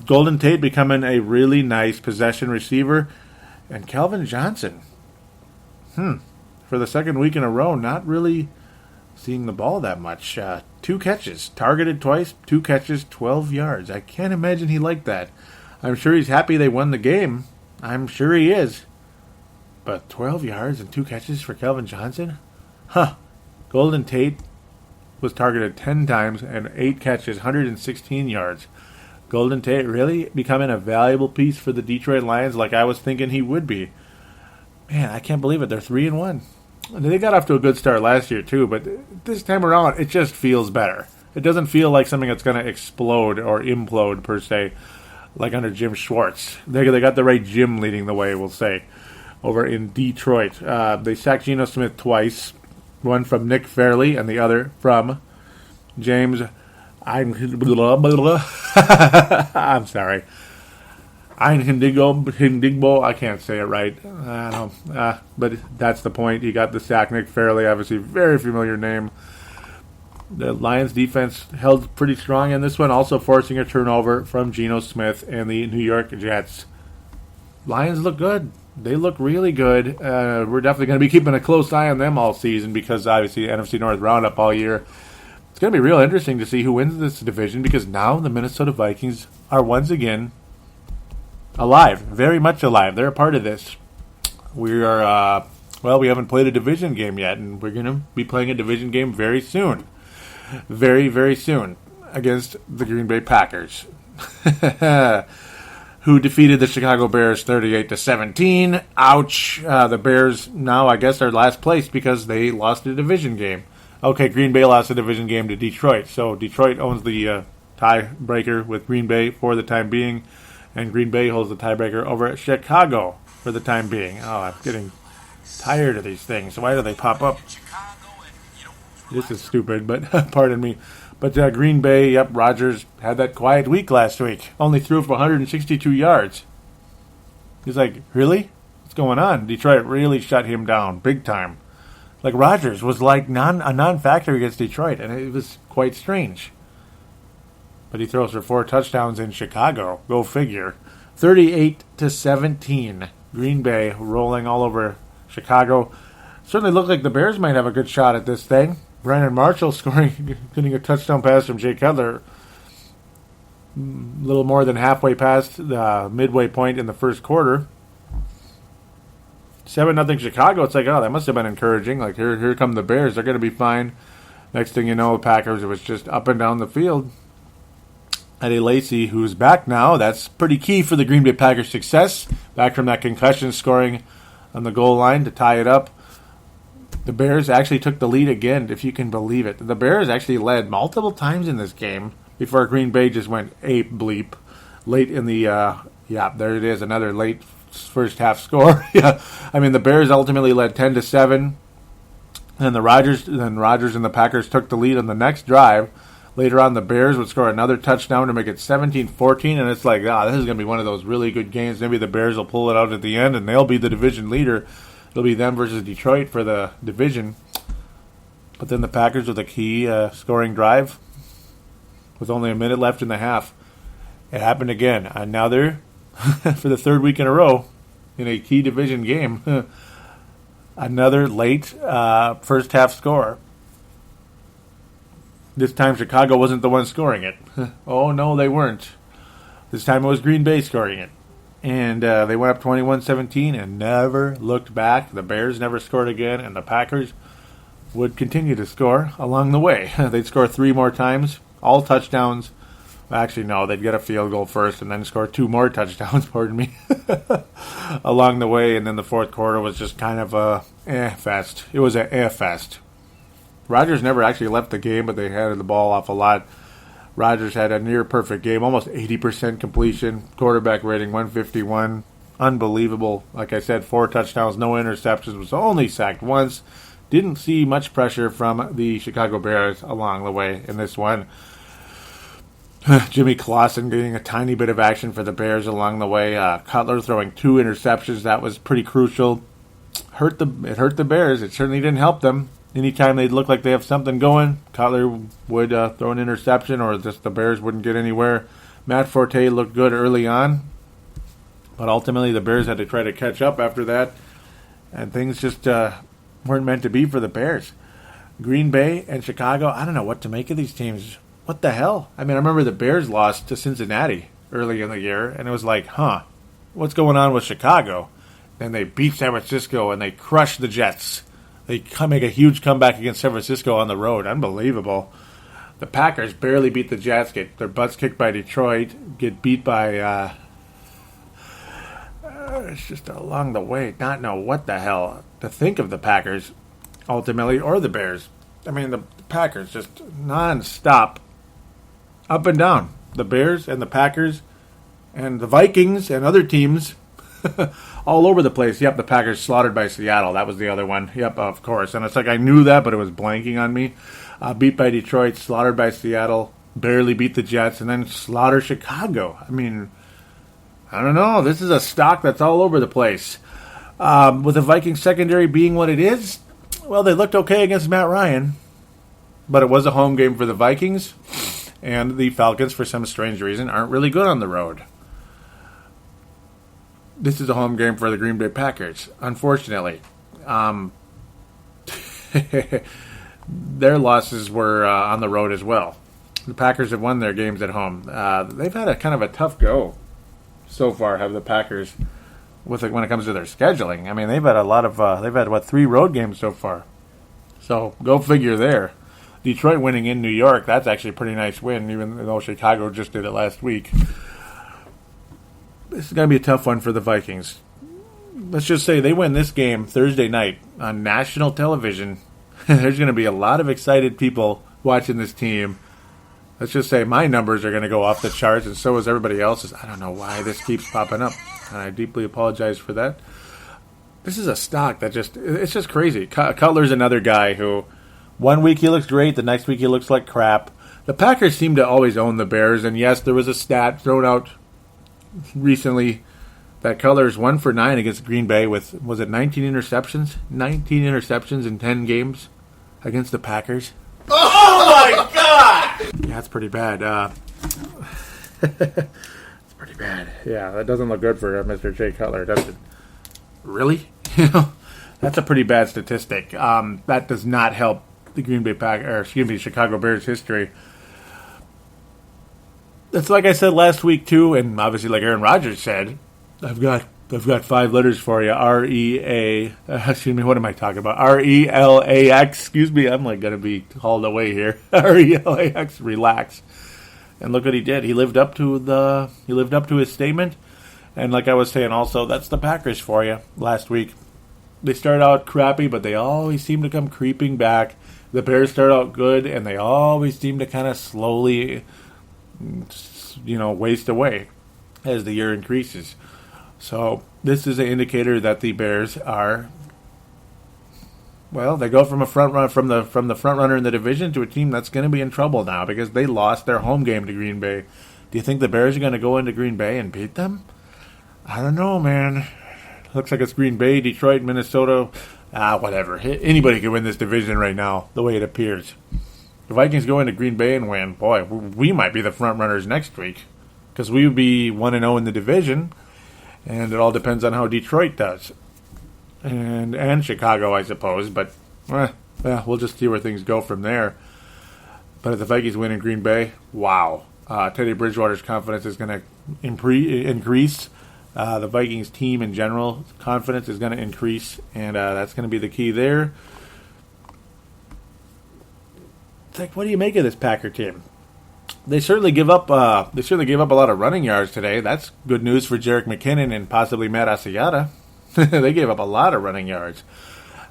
Speaker 8: Golden Tate becoming a really nice possession receiver. And Calvin Johnson, for the second week in a row, not really seeing the ball that much. 2 catches, targeted twice, 2 catches, 12 yards. I can't imagine he liked that. I'm sure he's happy they won the game. I'm sure he is. But 12 yards and 2 catches for Calvin Johnson? Golden Tate was targeted 10 times and 8 catches, 116 yards. Golden Tate really becoming a valuable piece for the Detroit Lions like I was thinking he would be. Man, I can't believe it. They're 3-1. They got off to a good start last year, too, but this time around, it just feels better. It doesn't feel like something that's going to explode or implode, per se, like under Jim Schwartz. They got the right Jim leading the way, we'll say, over in Detroit. They sacked Geno Smith twice, one from Nick Fairley and the other from James... I'm sorry. Hindigbo, I can't say it right. But that's the point. He got the sack. Nick Fairley, obviously, very familiar name. The Lions defense held pretty strong in this one, also forcing a turnover from Geno Smith and the New York Jets. Lions look good. They look really good. We're definitely going to be keeping a close eye on them all season because, obviously, NFC North Roundup all year. It's going to be real interesting to see who wins this division because now the Minnesota Vikings are once again alive, very much alive. They're a part of this. We are, we haven't played a division game yet, and we're going to be playing a division game very soon. Very, very soon against the Green Bay Packers, who defeated the Chicago Bears 38-17. Ouch. The Bears now, I guess, are last place because they lost a division game. Okay, Green Bay lost a division game to Detroit, so Detroit owns the tiebreaker with Green Bay for the time being, and Green Bay holds the tiebreaker over at Chicago for the time being. Oh, I'm getting tired of these things. Why do they pop up? This is stupid, but pardon me. But Green Bay, yep, Rodgers had that quiet week last week. Only threw for 162 yards. He's like, really? What's going on? Detroit really shut him down big time. Like Rodgers was like a non-factor against Detroit, and it was quite strange. But he throws for 4 touchdowns in Chicago. Go figure. 38-17. Green Bay rolling all over Chicago. Certainly looked like the Bears might have a good shot at this thing. Brandon Marshall scoring, getting a touchdown pass from Jay Cutler. A little more than halfway past the midway point in the first quarter. 7-0 Chicago. It's like, oh, that must have been encouraging. Like, here come the Bears. They're going to be fine. Next thing you know, the Packers, it was just up and down the field. Eddie Lacy, who's back now. That's pretty key for the Green Bay Packers' success. Back from that concussion, scoring on the goal line to tie it up. The Bears actually took the lead again, if you can believe it. The Bears actually led multiple times in this game before Green Bay just went ape bleep late in the, there it is, another late first half score. Yeah, I mean, the Bears ultimately led 10-7, and Rodgers and the Packers took the lead on the next drive. Later on, the Bears would score another touchdown to make it 17-14, and it's like, this is going to be one of those really good games. Maybe the Bears will pull it out at the end, and they'll be the division leader. It'll be them versus Detroit for the division. But then the Packers with a key scoring drive with only a minute left in the half. It happened again. Another, for the third week in a row, in a key division game, another late first half score. This time Chicago wasn't the one scoring it. Oh, no, they weren't. This time it was Green Bay scoring it. And they went up 21-17 and never looked back. The Bears never scored again, and the Packers would continue to score along the way. They'd score 3 more times, all touchdowns. Actually, no, they'd get a field goal first and then score 2 more touchdowns, pardon me, along the way. And then the fourth quarter was just kind of a fest. It was a fest. Rodgers never actually left the game, but they handed the ball off a lot. Rodgers had a near-perfect game, almost 80% completion, quarterback rating 151. Unbelievable. Like I said, 4 touchdowns, no interceptions, was only sacked once. Didn't see much pressure from the Chicago Bears along the way in this one. Jimmy Clausen getting a tiny bit of action for the Bears along the way. Cutler throwing 2 interceptions. That was pretty crucial. It hurt the Bears. It certainly didn't help them. Anytime they'd look like they have something going, Cutler would throw an interception or just the Bears wouldn't get anywhere. Matt Forte looked good early on, but ultimately the Bears had to try to catch up after that, and things just weren't meant to be for the Bears. Green Bay and Chicago, I don't know what to make of these teams. What the hell? I mean, I remember the Bears lost to Cincinnati early in the year, and it was like, what's going on with Chicago? Then they beat San Francisco, and they crushed the Jets. They make a huge comeback against San Francisco on the road. Unbelievable. The Packers barely beat the Jets, get their butts kicked by Detroit, get beat by... it's just along the way. Not know what the hell to think of the Packers, ultimately, or the Bears. I mean, the Packers just nonstop, up and down. The Bears and the Packers and the Vikings and other teams... all over the place. Yep, the Packers slaughtered by Seattle. That was the other one. Yep, of course. And it's like I knew that, but it was blanking on me. Beat by Detroit, slaughtered by Seattle, barely beat the Jets, and then slaughter Chicago. I mean, I don't know. This is a stock that's all over the place. With the Vikings secondary being what it is, well, they looked okay against Matt Ryan, but it was a home game for the Vikings, and the Falcons, for some strange reason, aren't really good on the road. This is a home game for the Green Bay Packers, unfortunately. Their losses were on the road as well. The Packers have won their games at home. They've had a kind of a tough go so far, have the Packers, when it comes to their scheduling. I mean, they've had a lot of, 3 road games so far. So go figure there. Detroit winning in New York, that's actually a pretty nice win, even though Chicago just did it last week. This is going to be a tough one for the Vikings. Let's just say they win this game Thursday night on national television. There's going to be a lot of excited people watching this team. Let's just say my numbers are going to go off the charts, and so is everybody else's. I don't know why this keeps popping up, and I deeply apologize for that. This is a stock that it's just crazy. Cutler's another guy who One week he looks great, the next week he looks like crap. The Packers seem to always own the Bears, and yes, there was a stat thrown out recently that Cutler's 1 for 9 against Green Bay with, was it 19 interceptions? 19 interceptions in 10 games against the Packers.
Speaker 9: Oh my God!
Speaker 8: Yeah, that's pretty bad. It's pretty bad. Yeah, that doesn't look good for Mr. Jay Cutler, does it? Really? That's a pretty bad statistic. That does not help the Chicago Bears history. That's like I said last week too, and obviously like Aaron Rodgers said, I've got 5 letters for you. What am I talking about? RELAX. Excuse me, I'm like gonna be hauled away here. RELAX. Relax. And look what he did. He lived up to his statement. And like I was saying, also that's the Packers for you. Last week, they start out crappy, but they always seem to come creeping back. The Bears start out good, and they always seem to kind of slowly, waste away as the year increases. So this is an indicator that the Bears are, well, they go from a front run from the front runner in the division to a team that's going to be in trouble now because they lost their home game to Green Bay. Do you think the Bears are going to go into Green Bay and beat them? I don't know, man. Looks like it's Green Bay, Detroit, Minnesota. Whatever. Anybody can win this division right now, the way it appears. The Vikings go into Green Bay and win. Boy, we might be the front runners next week because we would be 1-0 in the division, and it all depends on how Detroit does. And Chicago, I suppose. But we'll just see where things go from there. But if the Vikings win in Green Bay, wow. Teddy Bridgewater's confidence is going to increase. The Vikings team in general, confidence is going to increase, and that's going to be the key there. It's like, what do you make of this Packer team? They certainly give up. A lot of running yards today. That's good news for Jerrick McKinnon and possibly Matt Asiata. They gave up a lot of running yards.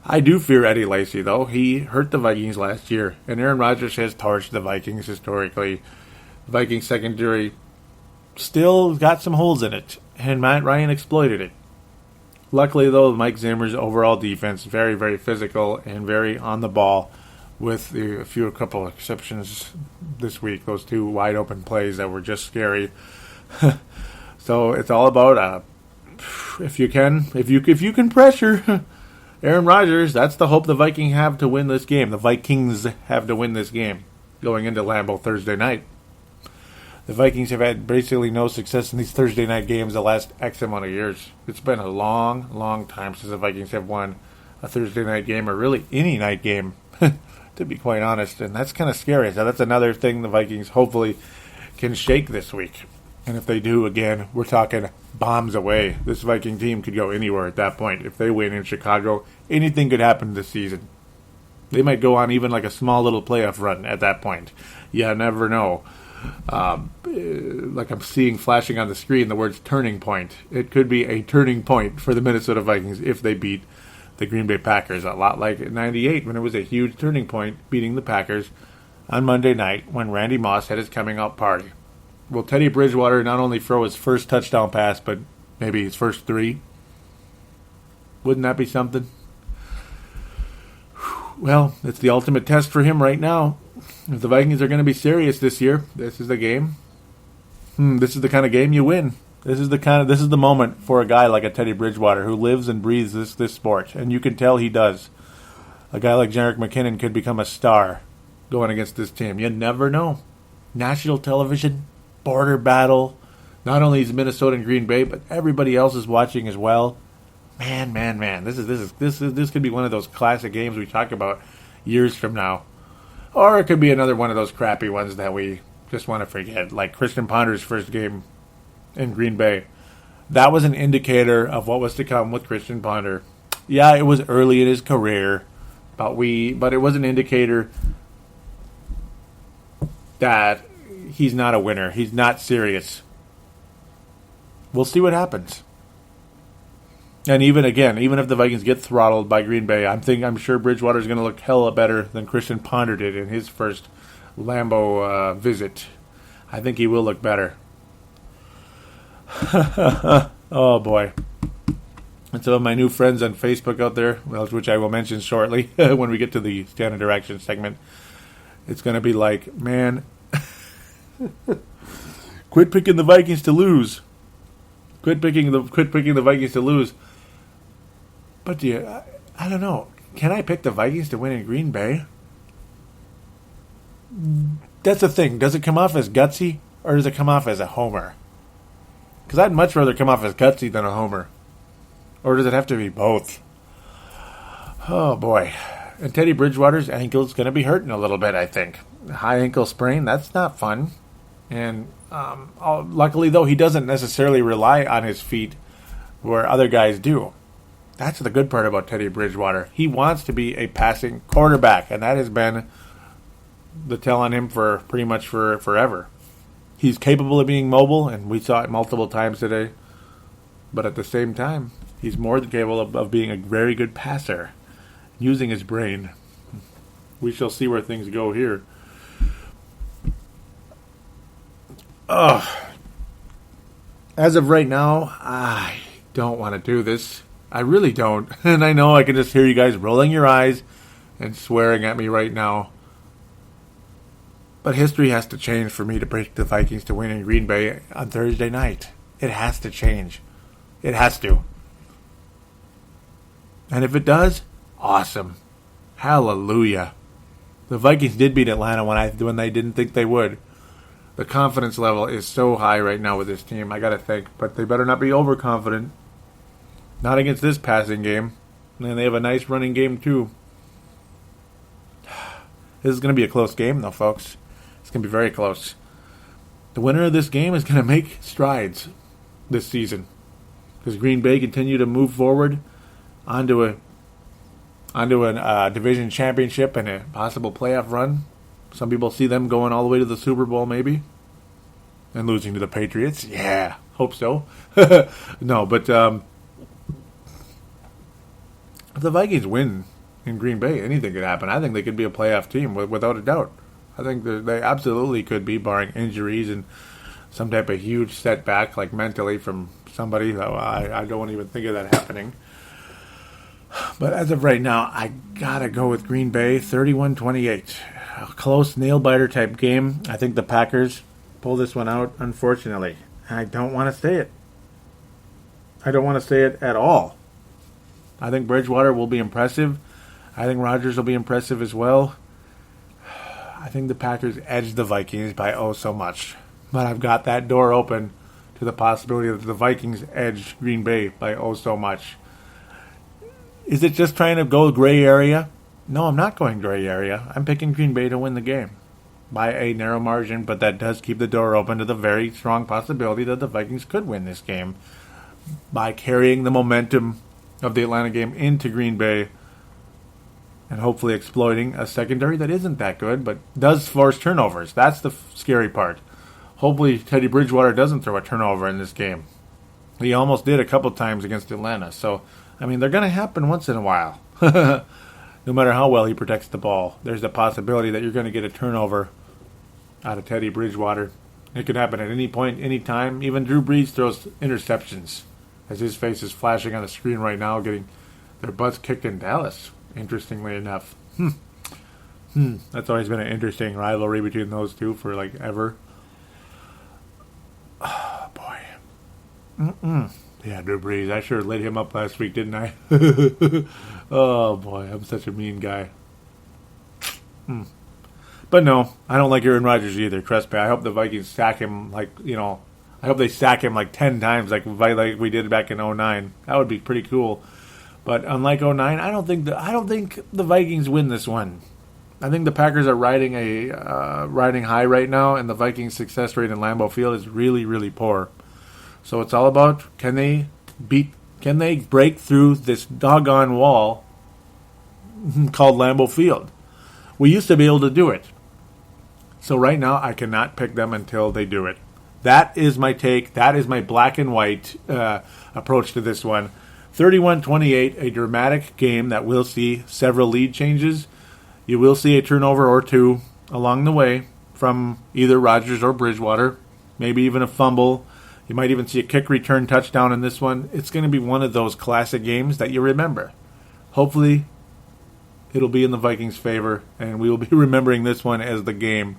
Speaker 8: I do fear Eddie Lacy, though. He hurt the Vikings last year, and Aaron Rodgers has torched the Vikings historically. The Vikings secondary still got some holes in it, and Matt Ryan exploited it. Luckily, though, Mike Zimmer's overall defense very, very physical and very on the ball, with a couple of exceptions this week. Those 2 wide open plays that were just scary. So it's all about if you can pressure Aaron Rodgers. That's the hope the Vikings have to win this game. The Vikings have to win this game going into Lambeau Thursday night. The Vikings have had basically no success in these Thursday night games the last X amount of years. It's been a long, long time since the Vikings have won a Thursday night game, or really any night game, to be quite honest. And that's kind of scary. So that's another thing the Vikings hopefully can shake this week. And if they do, again, we're talking bombs away. This Viking team could go anywhere at that point. If they win in Chicago, anything could happen this season. They might go on even like a small little playoff run at that point. You never know. Like I'm seeing flashing on the screen the words turning point. It could be a turning point for the Minnesota Vikings if they beat the Green Bay Packers, a lot like in '98 when it was a huge turning point beating the Packers on Monday night when Randy Moss had his coming out party. Will Teddy Bridgewater not only throw his first touchdown pass, but maybe his first 3? Wouldn't that be something? Well, it's the ultimate test for him right now. If the Vikings are going to be serious this year, this is the game. This is the kind of game you win. This is the moment for a guy like a Teddy Bridgewater who lives and breathes this sport, and you can tell he does. A guy like Jerrick McKinnon could become a star going against this team. You never know. National television, border battle. Not only is Minnesota and Green Bay, but everybody else is watching as well. Man. This could be one of those classic games we talk about years from now. Or it could be another one of those crappy ones that we just want to forget, like Christian Ponder's first game in Green Bay. That was an indicator of what was to come with Christian Ponder. Yeah, it was early in his career, but it was an indicator that he's not a winner. He's not serious. We'll see what happens. And even if the Vikings get throttled by Green Bay, I'm sure Bridgewater's going to look hella better than Christian Ponder did in his first Lambeau visit. I think he will look better. Oh boy. And some of my new friends on Facebook out there, well, which I will mention shortly when we get to the standard direction segment, it's going to be like, man, quit picking the Vikings to lose. Quit picking the Vikings to lose. But I don't know. Can I pick the Vikings to win in Green Bay? That's the thing. Does it come off as gutsy or does it come off as a homer? Because I'd much rather come off as gutsy than a homer. Or does it have to be both? Oh, boy. And Teddy Bridgewater's ankle's going to be hurting a little bit, I think. High ankle sprain, that's not fun. And luckily, though, he doesn't necessarily rely on his feet where other guys do. That's the good part about Teddy Bridgewater. He wants to be a passing quarterback, and that has been the tell on him for pretty much forever. He's capable of being mobile, and we saw it multiple times today. But at the same time, he's more than capable of being a very good passer, using his brain. We shall see where things go here. As of right now, I don't want to do this. I really don't. And I know I can just hear you guys rolling your eyes and swearing at me right now. But history has to change for me to break the Vikings to win in Green Bay on Thursday night. It has to change. It has to. And if it does, awesome. Hallelujah. The Vikings did beat Atlanta when they didn't think they would. The confidence level is so high right now with this team, I gotta think. But they better not be overconfident. Not against this passing game. And they have a nice running game, too. This is going to be a close game, though, folks. It's going to be very close. The winner of this game is going to make strides this season. Because Green Bay continue to move forward onto a division championship and a possible playoff run. Some people see them going all the way to the Super Bowl, maybe. And losing to the Patriots. Yeah, hope so. No, but if the Vikings win in Green Bay, anything could happen. I think they could be a playoff team without a doubt. I think they absolutely could be, barring injuries and some type of huge setback, like mentally from somebody. I don't even think of that happening. But as of right now, I got to go with Green Bay, 31-28. A close nail-biter type game. I think the Packers pull this one out, unfortunately. I don't want to say it. I don't want to say it at all. I think Bridgewater will be impressive. I think Rodgers will be impressive as well. I think the Packers edge the Vikings by so much. But I've got that door open to the possibility that the Vikings edge Green Bay by so much. Is it just trying to go gray area? No, I'm not going gray area. I'm picking Green Bay to win the game by a narrow margin, but that does keep the door open to the very strong possibility that the Vikings could win this game by carrying the momentum of the Atlanta game into Green Bay and hopefully exploiting a secondary that isn't that good but does force turnovers. That's the scary part. Hopefully Teddy Bridgewater doesn't throw a turnover in this game. He almost did a couple times against Atlanta. So, I mean, they're going to happen once in a while. No matter how well he protects the ball, there's the possibility that you're going to get a turnover out of Teddy Bridgewater. It could happen at any point, any time. Even Drew Brees throws interceptions, as his face is flashing on the screen right now, getting their butts kicked in Dallas, interestingly enough. That's always been an interesting rivalry between those two for, like, ever. Oh, boy. Yeah, Drew Brees. I sure lit him up last week, didn't I? Oh, boy. I'm such a mean guy. But no, I don't like Aaron Rodgers either. Trust me. I hope the Vikings sack him I hope they sack him like 10 times like we did back in 2009. That would be pretty cool. But unlike 2009, I don't think the Vikings win this one. I think the Packers are riding high right now, and the Vikings' success rate in Lambeau Field is really, really poor. So it's all about can they break through this doggone wall called Lambeau Field. We used to be able to do it. So right now I cannot pick them until they do it. That is my take. That is my black and white approach to this one. 31-28, a dramatic game that will see several lead changes. You will see a turnover or two along the way from either Rodgers or Bridgewater, maybe even a fumble. You might even see a kick return touchdown in this one. It's going to be one of those classic games that you remember. Hopefully, it'll be in the Vikings' favor, and we will be remembering this one as the game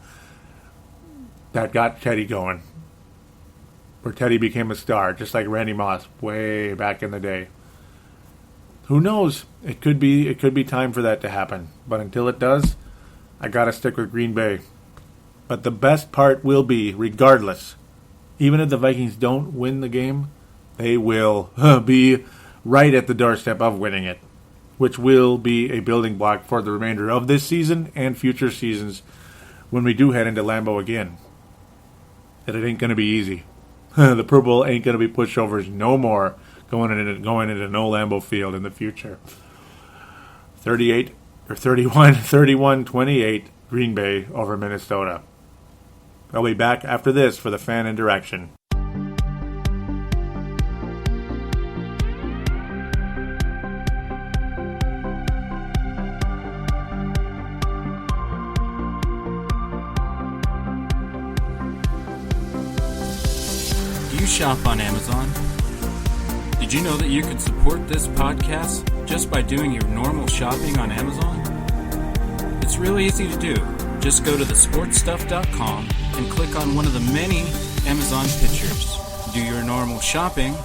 Speaker 8: that got Teddy going, where Teddy became a star, just like Randy Moss way back in the day. Who knows? It could be time for that to happen. But until it does, I got to stick with Green Bay. But the best part will be, regardless, even if the Vikings don't win the game, they will be right at the doorstep of winning it, which will be a building block for the remainder of this season and future seasons when we do head into Lambeau again. And it ain't going to be easy. The Purple ain't going to be pushovers no more going into no Lambeau Field in the future. 31-28, Green Bay over Minnesota. I'll be back after this for the fan interaction.
Speaker 10: Do you shop on Amazon? Did you know that you can support this podcast just by doing your normal shopping on Amazon? It's really easy to do. Just go to thesportstuff.com and click on one of the many Amazon pictures. Do your normal shopping,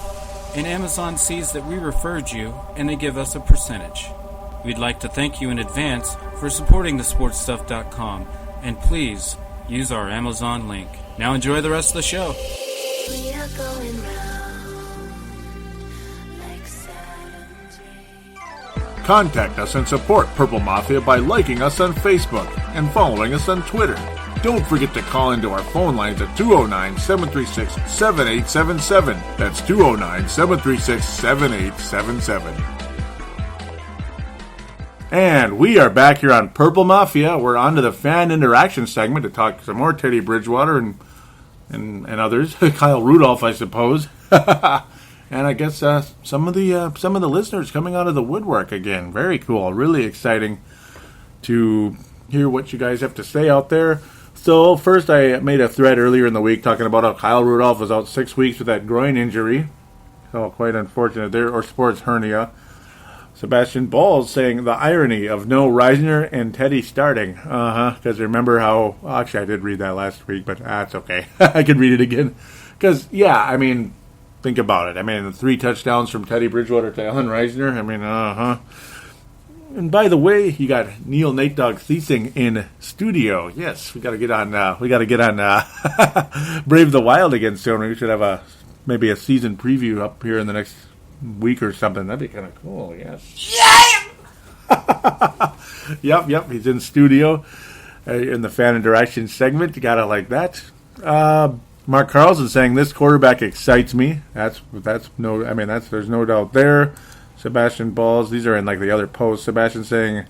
Speaker 10: and Amazon sees that we referred you, and they give us a percentage. We'd like to thank you in advance for supporting thesportstuff.com, and please use our Amazon link. Now enjoy the rest of the show.
Speaker 11: We are going
Speaker 8: Contact us and support Purple Mafia by liking us on Facebook and following us on Twitter. Don't forget to call into our phone lines at 209-736-7877. That's 209-736-7877. And we are back here on Purple Mafia. We're on to the fan interaction segment to talk some more Teddy Bridgewater and others. Kyle Rudolph, I suppose. And I guess some of the listeners coming out of the woodwork again. Very cool. Really exciting to hear what you guys have to say out there. So first, I made a thread earlier in the week talking about how Kyle Rudolph was out 6 weeks with that groin injury. So quite unfortunate there, or sports hernia. Sebastian Balls saying the irony of no Reisner and Teddy starting. Because remember how... Actually, I did read that last week, but it's okay. I can read it again. Because, yeah, I mean... Think about it. I mean, the 3 touchdowns from Teddy Bridgewater to Alan Reisner. I mean, And by the way, you got Neil Nate Dogg Thiesing in studio. Yes, we got to get on. Brave the Wild again soon. We should have maybe a season preview up here in the next week or something. That'd be kind of cool. Yes. Yeah. Yep. He's in studio in the fan interaction segment. You gotta like that. Mark Carlson saying this quarterback excites me. There's no doubt there. Sebastian Balls, these are in like the other posts. Sebastian saying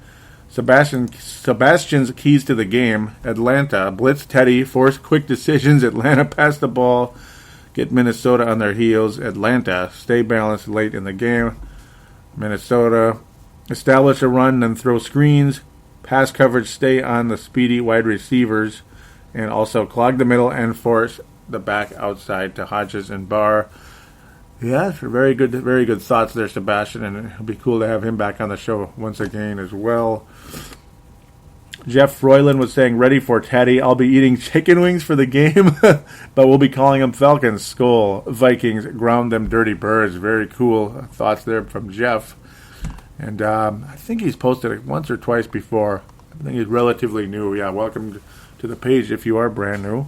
Speaker 8: Sebastian's keys to the game. Atlanta blitz Teddy, force quick decisions. Atlanta pass the ball, get Minnesota on their heels. Atlanta stay balanced late in the game. Minnesota establish a run and throw screens. Pass coverage, stay on the speedy wide receivers, and also clog the middle and force the back outside to Hodges and Barr. Yeah, very good thoughts there, Sebastian, and it'll be cool to have him back on the show once again as well. Jeff Froyland was saying, ready for Teddy. I'll be eating chicken wings for the game, but we'll be calling them Falcons. Skull Vikings, ground them dirty birds. Very cool thoughts there from Jeff. And I think he's posted it once or twice before. I think he's relatively new. Yeah, welcome to the page if you are brand new.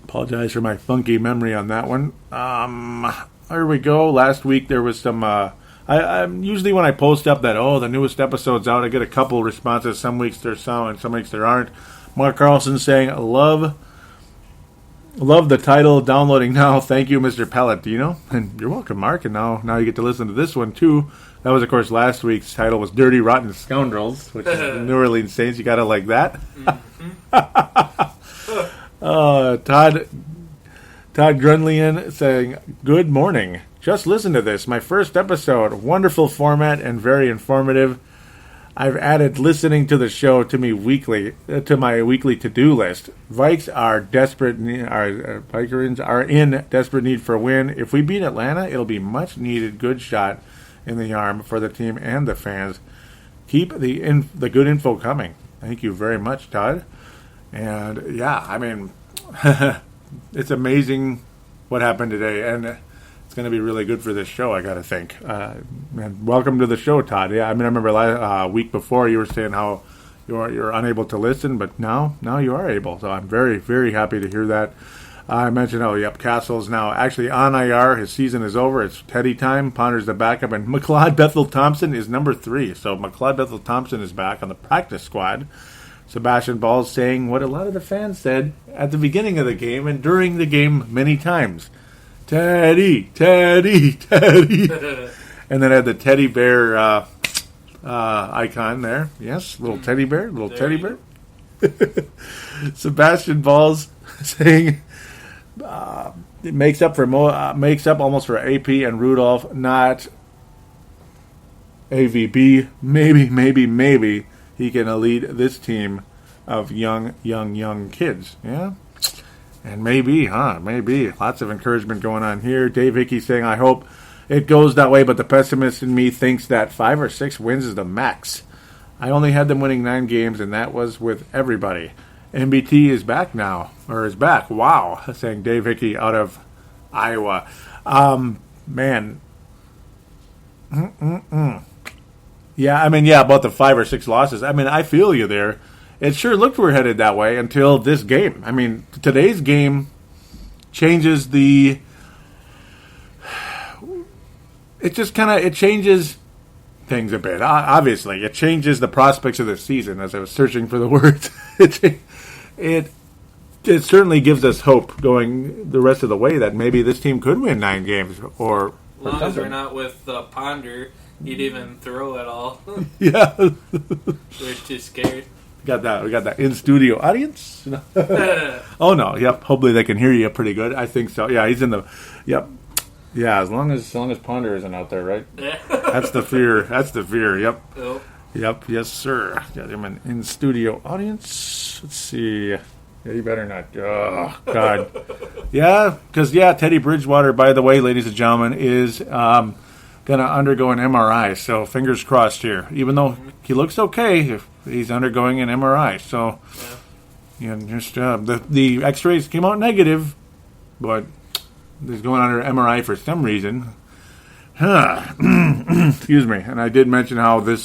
Speaker 8: Apologize for my funky memory on that one. Here we go. Last week there was some... I usually when I post up that, the newest episode's out, I get a couple responses. Some weeks there's some, and some weeks there aren't. Mark Carlson saying, love the title, downloading now. Thank you, Mr. Paladino. And you're welcome, Mark. And now you get to listen to this one, too. That was, of course, last week's title was Dirty Rotten Scoundrels, which is the New Orleans Saints. You got to like that. Todd Grunlian saying, good morning. Just listen to this. My first episode. Wonderful format and very informative. I've added listening to the show to me weekly to my weekly to-do list. Vikes are desperate. Our Vikings are in desperate need for a win. If we beat Atlanta, it'll be much needed good shot in the arm for the team and the fans. Keep the good info coming. Thank you very much, Todd. And yeah, I mean, it's amazing what happened today, and it's going to be really good for this show, I got to think. And welcome to the show, Todd. Yeah, I mean, I remember week before you were saying how you're unable to listen, but now you are able. So I'm very, very happy to hear that. I mentioned, Castle's now actually on IR. His season is over. It's Teddy time. Ponder's the backup, and McLeod Bethel-Thompson is number 3. So McLeod Bethel-Thompson is back on the practice squad. Sebastian Ball's saying what a lot of the fans said at the beginning of the game and during the game many times. Teddy, Teddy, Teddy. And then had the teddy bear icon there. Yes, little teddy bear, teddy bear. Sebastian Ball's saying it makes up almost for AP and Rudolph, not AVB. Maybe he can lead this team of young kids. Yeah. And maybe. Lots of encouragement going on here. Dave Hickey saying, I hope it goes that way, but the pessimist in me thinks that 5 or 6 wins is the max. I only had them winning 9 games, and that was with everybody. MBT is back now, or is back. Wow, saying Dave Hickey out of Iowa. Man. Yeah, I mean, about the 5 or 6 losses. I mean, I feel you there. It sure looked we're headed that way until this game. I mean, today's game changes the... It changes things a bit. Obviously, it changes the prospects of the season. As I was searching for the words, it certainly gives us hope going the rest of the way that maybe this team could win 9 games or
Speaker 12: as long as we're not with Ponder, he'd even throw it all.
Speaker 8: Yeah,
Speaker 12: we're too scared.
Speaker 8: We got that in studio audience. Oh no, yep. Hopefully they can hear you pretty good. I think so. Yeah, he's in the. Yep. Yeah, as long as Ponder isn't out there, right?
Speaker 12: Yeah.
Speaker 8: That's the fear. Yep.
Speaker 12: Oh.
Speaker 8: Yep. Yes, sir. Got him an in studio audience. Let's see. Yeah, you better not. Oh God. Yeah, because Teddy Bridgewater, by the way, ladies and gentlemen, is going to undergo an MRI. So fingers crossed here. Even though he looks okay, he's undergoing an MRI. So just the X-rays came out negative, but he's going under MRI for some reason. Excuse me. And I did mention how the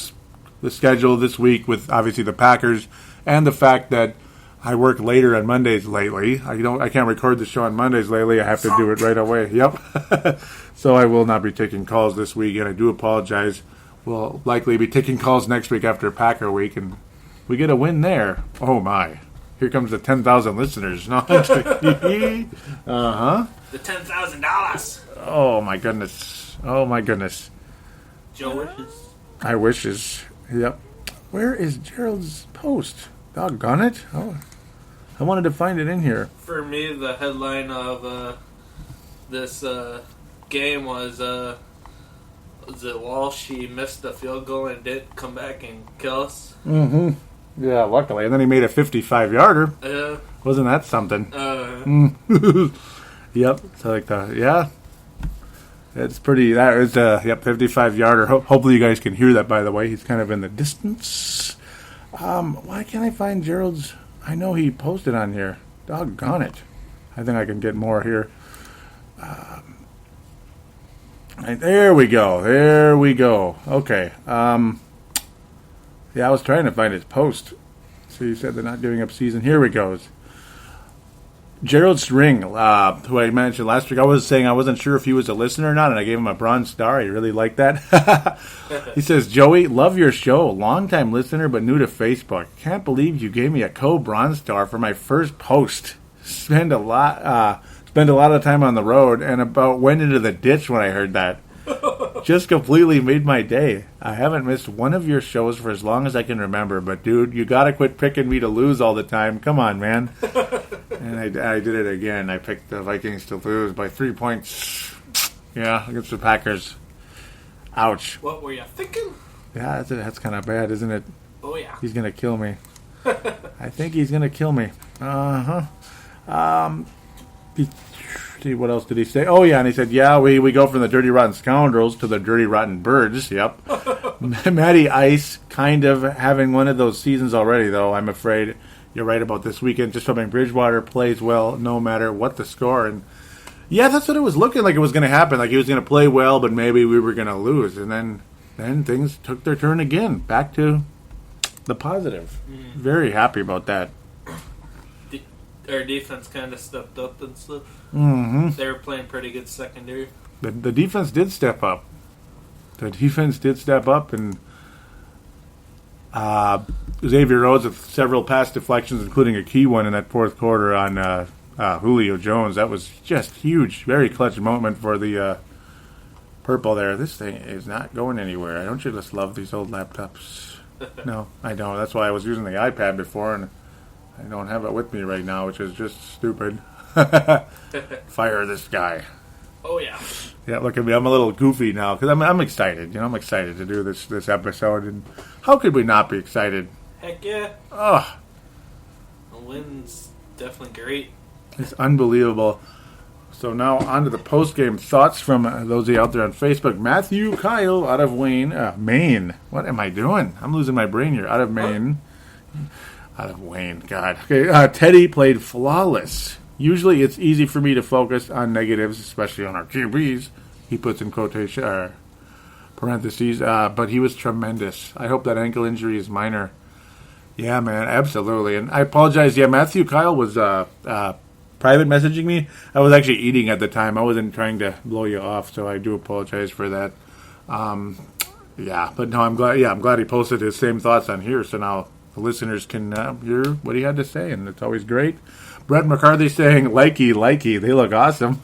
Speaker 8: schedule this week with obviously the Packers and the fact that I work later on Mondays lately. I can't record the show on Mondays lately. I have to do it right away. Yep. So I will not be taking calls this week, and I do apologize. We'll likely be taking calls next week after Packer week, and we get a win there. Oh my! Here comes the 10,000 listeners. No.
Speaker 12: The $10,000.
Speaker 8: Oh my goodness!
Speaker 12: Joe wishes.
Speaker 8: I wishes. Yep. Where is Gerald's post? Doggone it! Oh, I wanted to find it in here.
Speaker 12: For me, the headline of this game was it Walsh? He missed the field goal and didn't come back and kill us.
Speaker 8: Mm-hmm. Yeah, luckily. And then he made a 55-yarder. Wasn't that something? Yep. So like that. Yeah. It's pretty. That is 55-yarder. Hopefully you guys can hear that. By the way, he's kind of in the distance. Why can't I find Gerald's? I know he posted on here. Doggone it. I think I can get more here. There we go. Okay. I was trying to find his post. So you said they're not giving up season. Here we go. Gerald String, who I mentioned last week, I was saying I wasn't sure if he was a listener or not, and I gave him a bronze star. He really liked that. He says, Joey, love your show. Long-time listener, but new to Facebook. Can't believe you gave me a co-bronze star for my first post. Spend a lot of time on the road, and about went into the ditch when I heard that. Just completely made my day. I haven't missed one of your shows for as long as I can remember, but dude, you gotta quit picking me to lose all the time. Come on, man. And I did it again. I picked the Vikings to lose by 3 points. Yeah, against the Packers. Ouch.
Speaker 12: What were you thinking?
Speaker 8: Yeah, that's kind of bad, isn't it?
Speaker 12: Oh, yeah.
Speaker 8: He's going to kill me. I think he's going to kill me. See, what else did he say? Oh, yeah, and he said, yeah, we go from the dirty, rotten scoundrels to the dirty, rotten birds. Yep. Matty Ice kind of having one of those seasons already, though. I'm afraid you're right about this weekend. Just hoping Bridgewater plays well no matter what the score. And, yeah, that's what it was looking like it was going to happen. Like he was going to play well, but maybe we were going to lose. And then things took their turn again. Back to the positive. Very happy about that.
Speaker 12: Our defense kind of stepped up and stuff.
Speaker 8: Mm-hmm.
Speaker 12: They were playing pretty good secondary.
Speaker 8: The defense did step up. And Xavier Rhodes with several pass deflections, including a key one in that fourth quarter on Julio Jones. That was just huge. Very clutch moment for the purple there. This thing is not going anywhere. Don't you just love these old laptops? No, I don't. That's why I was using the iPad before, and I don't have it with me right now, which is just stupid. Fire this guy.
Speaker 12: Oh, yeah.
Speaker 8: Yeah, look at me. I'm a little goofy now because I'm excited. I'm excited to do this episode. And how could we not be excited?
Speaker 12: Heck yeah.
Speaker 8: Oh,
Speaker 12: The win's definitely great.
Speaker 8: it's unbelievable. So now on to the post-game thoughts from those of you out there on Facebook. Matthew Kyle out of Maine. What am I doing? I'm losing my brain here. Out of Maine. Out of Wayne. God. Okay. Teddy played flawless. Usually it's easy for me to focus on negatives, especially on our QBs. He puts in quotation parentheses, but he was tremendous. I hope that ankle injury is minor. Yeah, man, absolutely. And I apologize. Yeah, Matthew Kyle was private messaging me. I was actually eating at the time. I wasn't trying to blow you off, so I do apologize for that. Yeah, but no, I'm glad he posted his same thoughts on here, so now the listeners can hear what he had to say, and it's always great. Brett McCarthy saying, likey, they look awesome.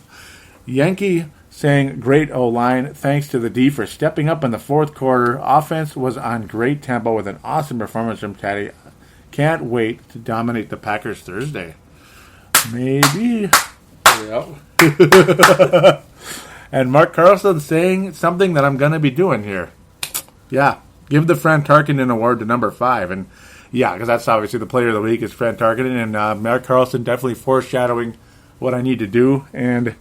Speaker 8: Yankee saying, great O-line. Thanks to the D for stepping up in the fourth quarter. Offense was on great tempo with an awesome performance from Teddy. Can't wait to dominate the Packers Thursday. Maybe. Yep. And Mark Carlson saying something that I'm going to be doing here. Yeah, give the Fran Tarkenton Award to number 5. And yeah, because that's obviously the player of the week is Fran Tarkenton. And Mark Carlson definitely foreshadowing what I need to do. And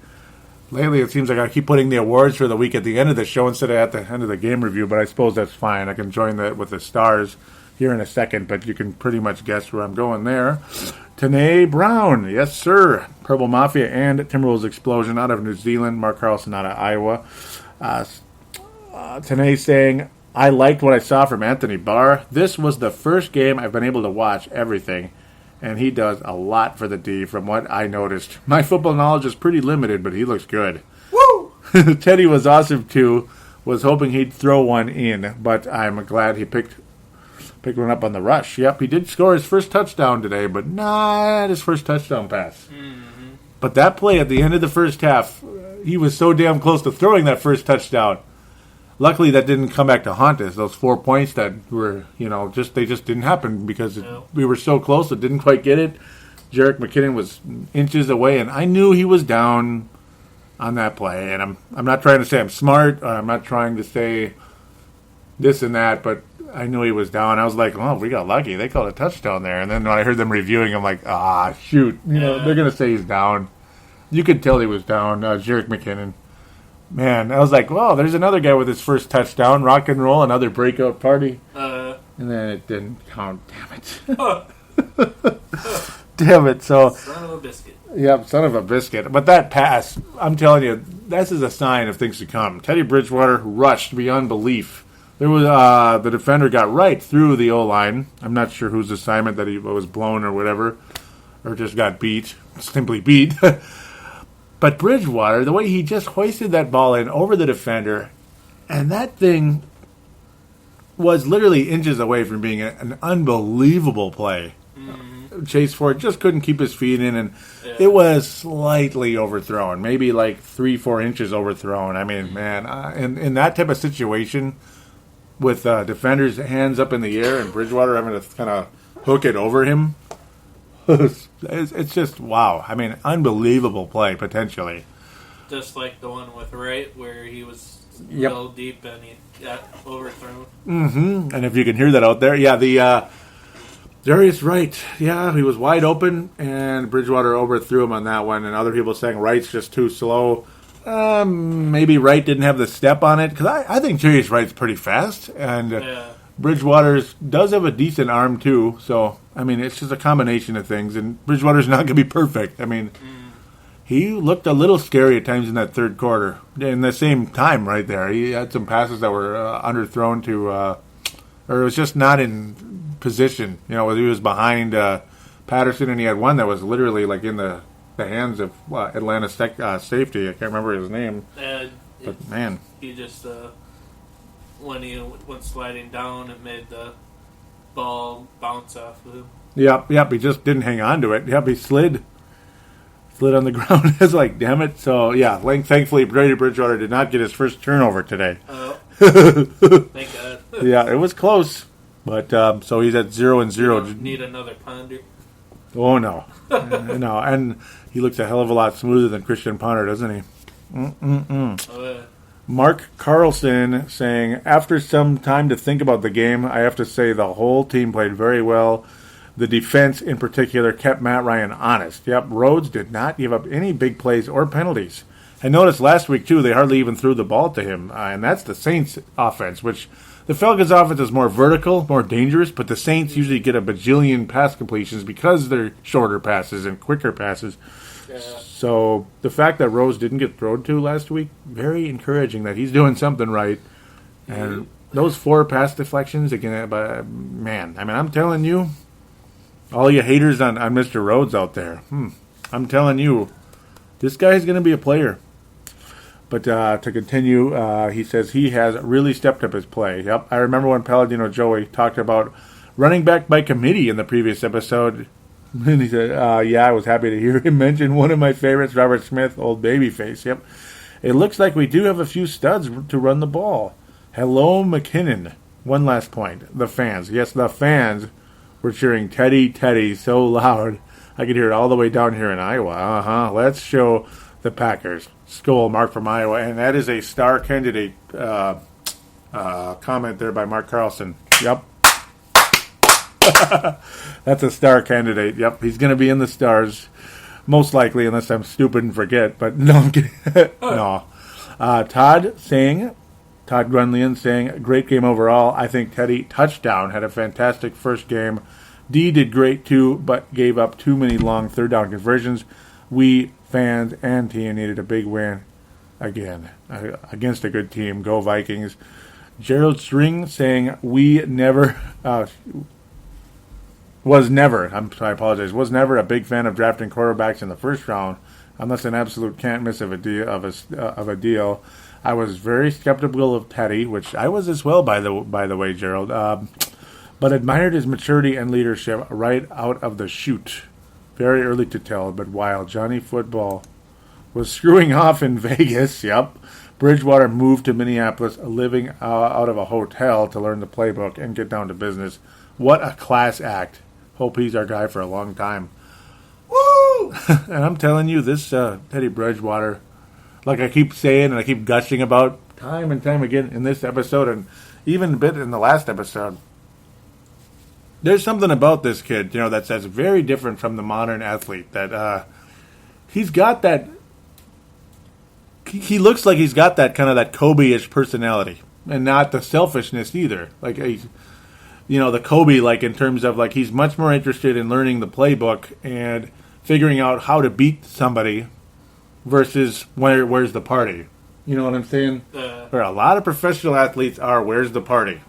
Speaker 8: lately it seems like I keep putting the awards for the week at the end of the show instead of at the end of the game review. But I suppose that's fine. I can join that with the stars here in a second. But you can pretty much guess where I'm going there. Tanae Brown, yes sir. Purple Mafia and Timberwolves Explosion out of New Zealand. Mark Carlson out of Iowa. Tanae saying, I liked what I saw from Anthony Barr. This was the first game I've been able to watch everything, and he does a lot for the D from what I noticed. My football knowledge is pretty limited, but he looks good. Woo! Teddy was awesome too. Was hoping he'd throw one in, but I'm glad he picked one up on the rush. Yep, he did score his first touchdown today, but not his first touchdown pass. Mm-hmm. But that play at the end of the first half, he was so damn close to throwing that first touchdown. Luckily, that didn't come back to haunt us. Those 4 points that were, they just didn't happen because we were so close. It didn't quite get it. Jerrick McKinnon was inches away, and I knew he was down on that play. And I'm not trying to say I'm smart. Or I'm not trying to say this and that, but I knew he was down. I was like, oh, we got lucky. They called a touchdown there. And then when I heard them reviewing, I'm like, shoot. They're going to say he's down. You could tell he was down, Jerrick McKinnon. Man, I was like, well, there's another guy with his first touchdown, rock and roll, another breakout party. And then it didn't count. Damn it. Damn it. So,
Speaker 12: Son of a biscuit.
Speaker 8: Yeah, son of a biscuit. But that pass, I'm telling you, this is a sign of things to come. Teddy Bridgewater rushed beyond belief. There was the defender got right through the O-line. I'm not sure whose assignment that he was blown or whatever, or just got simply beat. But Bridgewater, the way he just hoisted that ball in over the defender, and that thing was literally inches away from being an unbelievable play. Mm-hmm. Chase Ford just couldn't keep his feet in, and it was slightly overthrown, maybe like 3-4 inches overthrown. I mean, man, in that type of situation, with defenders' hands up in the air and Bridgewater having to kind of hook it over him, it's just, wow. I mean, unbelievable play, potentially.
Speaker 12: Just like the one with Wright where he was real deep and he got overthrown.
Speaker 8: Mm-hmm. And if you can hear that out there, the Darius Wright, he was wide open, and Bridgewater overthrew him on that one. And other people saying Wright's just too slow. Maybe Wright didn't have the step on it, because I think Darius Wright's pretty fast, and Bridgewater does have a decent arm too. So I mean, it's just a combination of things, and Bridgewater's not going to be perfect. I mean. He looked a little scary at times in that third quarter. In the same time right there, he had some passes that were underthrown to, or it was just not in position. He was behind Patterson, and he had one that was literally like in the hands of Atlanta safety. I can't remember his name. But man.
Speaker 12: He just, when he went sliding down, it made the ball bounce off of him.
Speaker 8: Yep, he just didn't hang on to it. Yep, he slid on the ground. It's like, damn it. So, thankfully, Brady Bridgewater did not get his first turnover today.
Speaker 12: Oh. Thank God.
Speaker 8: Yeah, it was close. But, so he's at 0-0.
Speaker 12: Need another ponder?
Speaker 8: Oh, no. No, and he looks a hell of a lot smoother than Christian Ponder, doesn't he?
Speaker 12: Oh, yeah.
Speaker 8: Mark Carlson saying, after some time to think about the game, I have to say the whole team played very well. The defense, in particular, kept Matt Ryan honest. Yep, Rhodes did not give up any big plays or penalties. I noticed last week, too, they hardly even threw the ball to him. And that's the Saints' offense, which the Falcons' offense is more vertical, more dangerous, but the Saints usually get a bajillion pass completions because they're shorter passes and quicker passes. Yeah. So the fact that Rhodes didn't get thrown to last week, very encouraging that he's doing something right. And those 4 pass deflections, again, man, I mean, I'm telling you, all you haters on Mr. Rhodes out there, I'm telling you, this guy's going to be a player. But to continue, he says he has really stepped up his play. Yep, I remember when Palladino Joey talked about running back by committee in the previous episode. And he said, I was happy to hear him mention one of my favorites, Robert Smith, old babyface. Yep, it looks like we do have a few studs to run the ball. Hello, McKinnon. One last point. The fans. Yes, the fans were cheering Teddy, Teddy so loud. I could hear it all the way down here in Iowa. Let's show the Packers. Skol, Mark from Iowa. And that is a star candidate comment there by Mark Carlson. Yep. That's a star candidate. Yep, he's going to be in the stars. Most likely, unless I'm stupid and forget. But no, I'm kidding. No. Todd Grunlian saying, great game overall. I think Teddy, touchdown, had a fantastic first game. D did great too, but gave up too many long third down conversions. We, fans, and team needed a big win again against a good team. Go Vikings. Gerald String saying, was never a big fan of drafting quarterbacks in the first round, unless an absolute can't miss of a deal. I was very skeptical of Teddy, which I was as well, by the way, Gerald. But admired his maturity and leadership right out of the chute. Very early to tell, but while Johnny Football was screwing off in Vegas, Bridgewater moved to Minneapolis, living out of a hotel to learn the playbook and get down to business. What a class act. Hope he's our guy for a long time. Woo! And I'm telling you, this Teddy Bridgewater, like I keep saying and I keep gushing about time and time again in this episode and even a bit in the last episode, there's something about this kid, that's very different from the modern athlete. That he's got that. He looks like he's got that kind of that Kobe-ish personality, and not the selfishness either. Like he's, the Kobe, like in terms of like he's much more interested in learning the playbook and figuring out how to beat somebody versus where's the party. You know what I'm saying? Where a lot of professional athletes are, where's the party?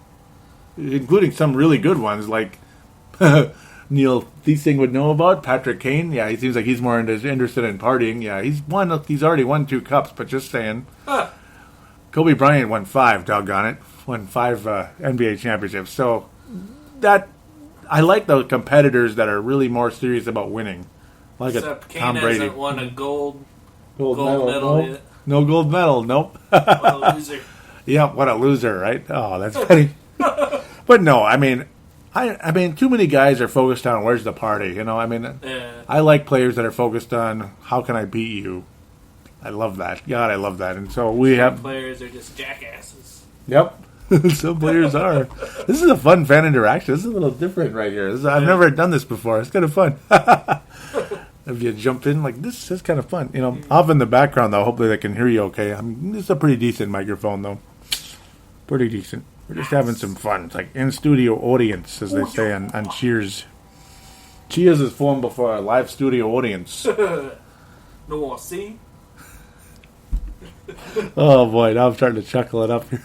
Speaker 8: Including some really good ones like Neil Thiesing would know about, Patrick Kane. Yeah, he seems like he's more interested in partying. Yeah, he's already won 2 cups, but just saying. Kobe Bryant won 5, doggone it. Won 5 NBA championships. So that I like the competitors that are really more serious about winning. Like
Speaker 12: Except
Speaker 8: Tom
Speaker 12: Kane
Speaker 8: Brady.
Speaker 12: hasn't won a gold
Speaker 8: medal
Speaker 12: yet.
Speaker 8: No gold medal, nope.
Speaker 12: What a loser.
Speaker 8: Yeah, what a loser, right? Oh, that's funny. But no, I mean, too many guys are focused on where's the party. I like players that are focused on how can I beat you. I love that. God, I love that. And so we have
Speaker 12: players are just jackasses.
Speaker 8: Yep. Some players are. This is a fun fan interaction. This is a little different right here. I've never done this before. It's kind of fun. If you jump in like this is kind of fun. You know, off in the background, though, hopefully they can hear you okay. This is a pretty decent microphone, though. Pretty decent. We're just having some fun. It's like in-studio audience, as they say on Cheers. Cheers is formed before a live studio audience.
Speaker 12: No one see?
Speaker 8: Oh, boy. Now I'm starting to chuckle it up here.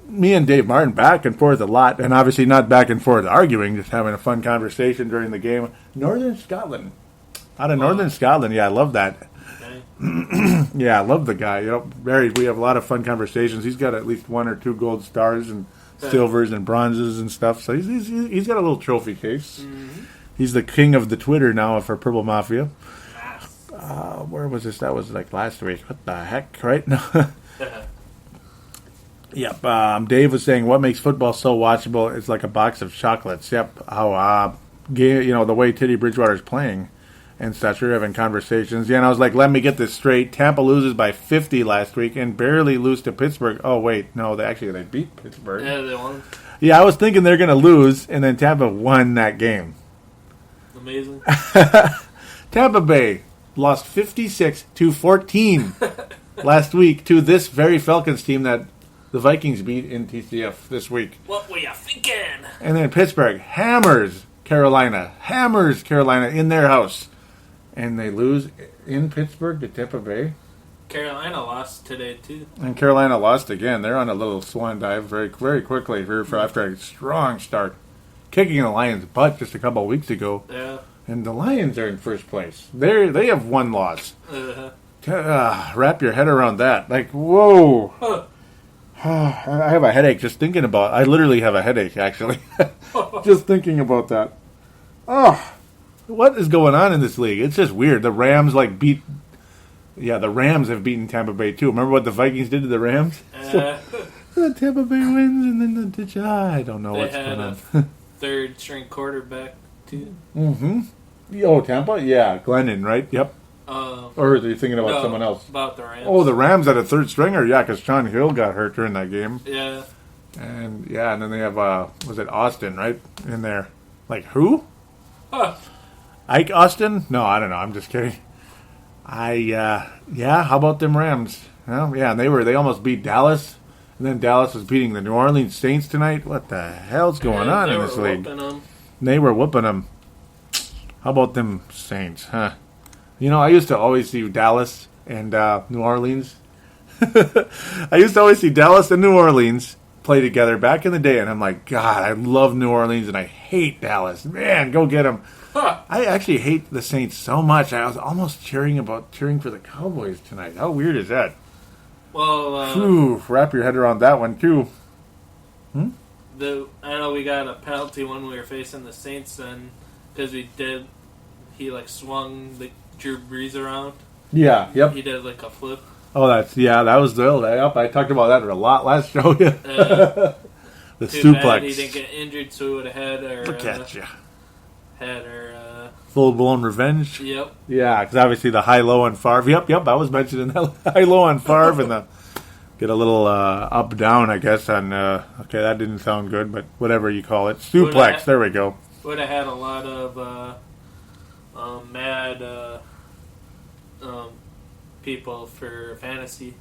Speaker 8: Me and Dave Martin back and forth a lot, and obviously not back and forth arguing, just having a fun conversation during the game. Northern Scotland. Out of Northern Scotland. Yeah, I love that. Okay. Yeah, I love the guy. You know, we have a lot of fun conversations. He's got at least 1 or 2 gold stars and silvers and bronzes and stuff. So he's got a little trophy case. Mm-hmm. He's the king of the Twitter now for Purple Mafia. Where was this? That was like last week. What the heck, right? No. Yep. Dave was saying, what makes football so watchable is like a box of chocolates. Yep. How, the way Teddy Bridgewater is playing and such. We're having conversations. Yeah, and I was like, let me get this straight. Tampa loses by 50 last week and barely lose to Pittsburgh. Oh, wait. No, they beat Pittsburgh.
Speaker 12: Yeah, they won.
Speaker 8: Yeah, I was thinking they're going to lose, and then Tampa won that game.
Speaker 12: Amazing.
Speaker 8: Tampa Bay lost 56-14 last week to this very Falcons team that the Vikings beat in TCF this week.
Speaker 12: What were you thinking?
Speaker 8: And then Pittsburgh hammers Carolina in their house. And they lose in Pittsburgh to Tampa Bay.
Speaker 12: Carolina lost today, too.
Speaker 8: And Carolina lost again. They're on a little swan dive very, very quickly after a strong start. Kicking the Lions' butt just a couple of weeks ago.
Speaker 12: Yeah.
Speaker 8: And the Lions are in first place. They have 1 loss. Wrap your head around that. Like, whoa. I have a headache just thinking about it. I literally have a headache, actually. Just thinking about that. Oh, what is going on in this league? It's just weird. The Rams, the Rams have beaten Tampa Bay, too. Remember what the Vikings did to the Rams? So, Tampa Bay wins, and then I don't know what's going on.
Speaker 12: They had a third-string quarterback, too.
Speaker 8: Mm-hmm. Oh, Tampa? Yeah, Glennon, right? Yep. Or are you thinking about someone else?
Speaker 12: About the Rams.
Speaker 8: Oh, the Rams had a third stringer? Yeah, because Sean Hill got hurt during that game.
Speaker 12: Yeah.
Speaker 8: And then they have, was it Austin, right? In there. Like, who? Ike Austin? No, I don't know. I'm just kidding. How about them Rams? Well, yeah, and they almost beat Dallas. And then Dallas was beating the New Orleans Saints tonight. What the hell's going on in this league? They were whooping them. How about them Saints, huh? You know, I used to always see Dallas and New Orleans. I used to always see Dallas and New Orleans play together back in the day, and I'm like, God, I love New Orleans, and I hate Dallas. Man, go get them. I actually hate the Saints so much. I was almost cheering for the Cowboys tonight. How weird is that?
Speaker 12: Well,
Speaker 8: wrap your head around that one, too.
Speaker 12: I know we got a penalty when we were facing the Saints, then, because he swung the Drew Brees around.
Speaker 8: Yeah, yep.
Speaker 12: He did a flip.
Speaker 8: Oh, that was the yep. I talked about that a lot last show. The
Speaker 12: too
Speaker 8: suplex.
Speaker 12: Bad he didn't get injured, so we would have had
Speaker 8: Look at you.
Speaker 12: Full-blown
Speaker 8: revenge.
Speaker 12: Yep.
Speaker 8: Yeah, because obviously the high-low on Favre. Yep. I was mentioning that high-low on Favre and get a little up-down, I guess. On okay, that didn't sound good, but whatever you call it, suplex. There we go.
Speaker 12: Would have had a lot of mad people for fantasy.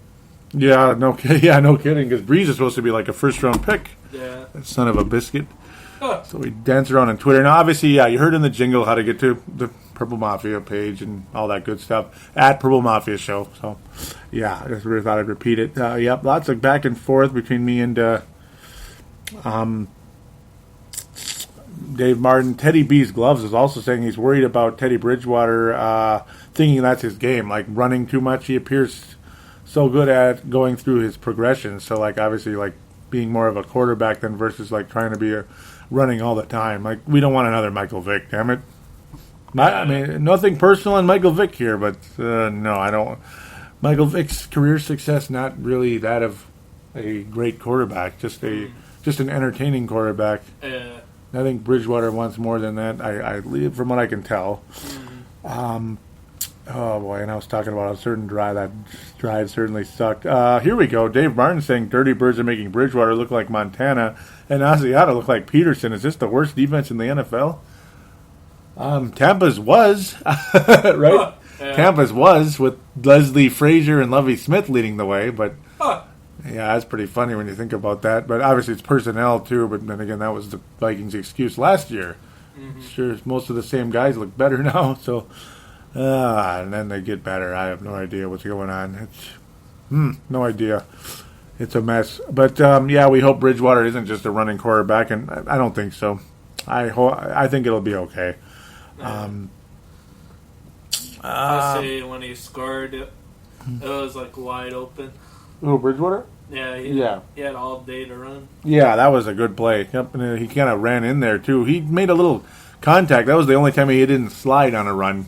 Speaker 8: Yeah, no kidding. Because Breeze is supposed to be like a first-round pick.
Speaker 12: Yeah.
Speaker 8: That son of a biscuit. So we dance around on Twitter. Now, obviously, you heard in the jingle how to get to the Purple Mafia page and all that good stuff at Purple Mafia Show. So, yeah, I just really thought I'd repeat it. Yep, lots of back and forth between me and Dave Martin. Teddy B's Gloves is also saying he's worried about Teddy Bridgewater thinking that's his game, like running too much. He appears so good at going through his progression. So, obviously, being more of a quarterback than versus, trying to be running all the time. We don't want another Michael Vick, damn it. I mean, nothing personal on Michael Vick here, but no, I don't. Michael Vick's career success, not really that of a great quarterback, just an entertaining quarterback. I think Bridgewater wants more than that. I from what I can tell. Oh, boy, and I was talking about a certain drive. That drive certainly sucked. Here we go. Dave Martin saying Dirty Birds are making Bridgewater look like Montana and Asiata look like Peterson. Is this the worst defense in the NFL? Tampa's was, right?
Speaker 12: Yeah.
Speaker 8: Tampa's was with Leslie Frazier and Lovie Smith leading the way, but yeah, that's pretty funny when you think about that. But obviously it's personnel too, but then again, that was the Vikings' excuse last year.
Speaker 12: Mm-hmm.
Speaker 8: Sure, most of the same guys look better now, so... and then they get better. I have no idea what's going on. It's no idea. It's a mess. But yeah, we hope Bridgewater isn't just a running quarterback, and I don't think so. I think it'll be okay.
Speaker 12: I'll say when he scored, it was like wide open.
Speaker 8: Oh, Bridgewater?
Speaker 12: Yeah, he had all day to run.
Speaker 8: Yeah, that was a good play. Yep, and he kind of ran in there too. He made a little contact. That was the only time he didn't slide on a run.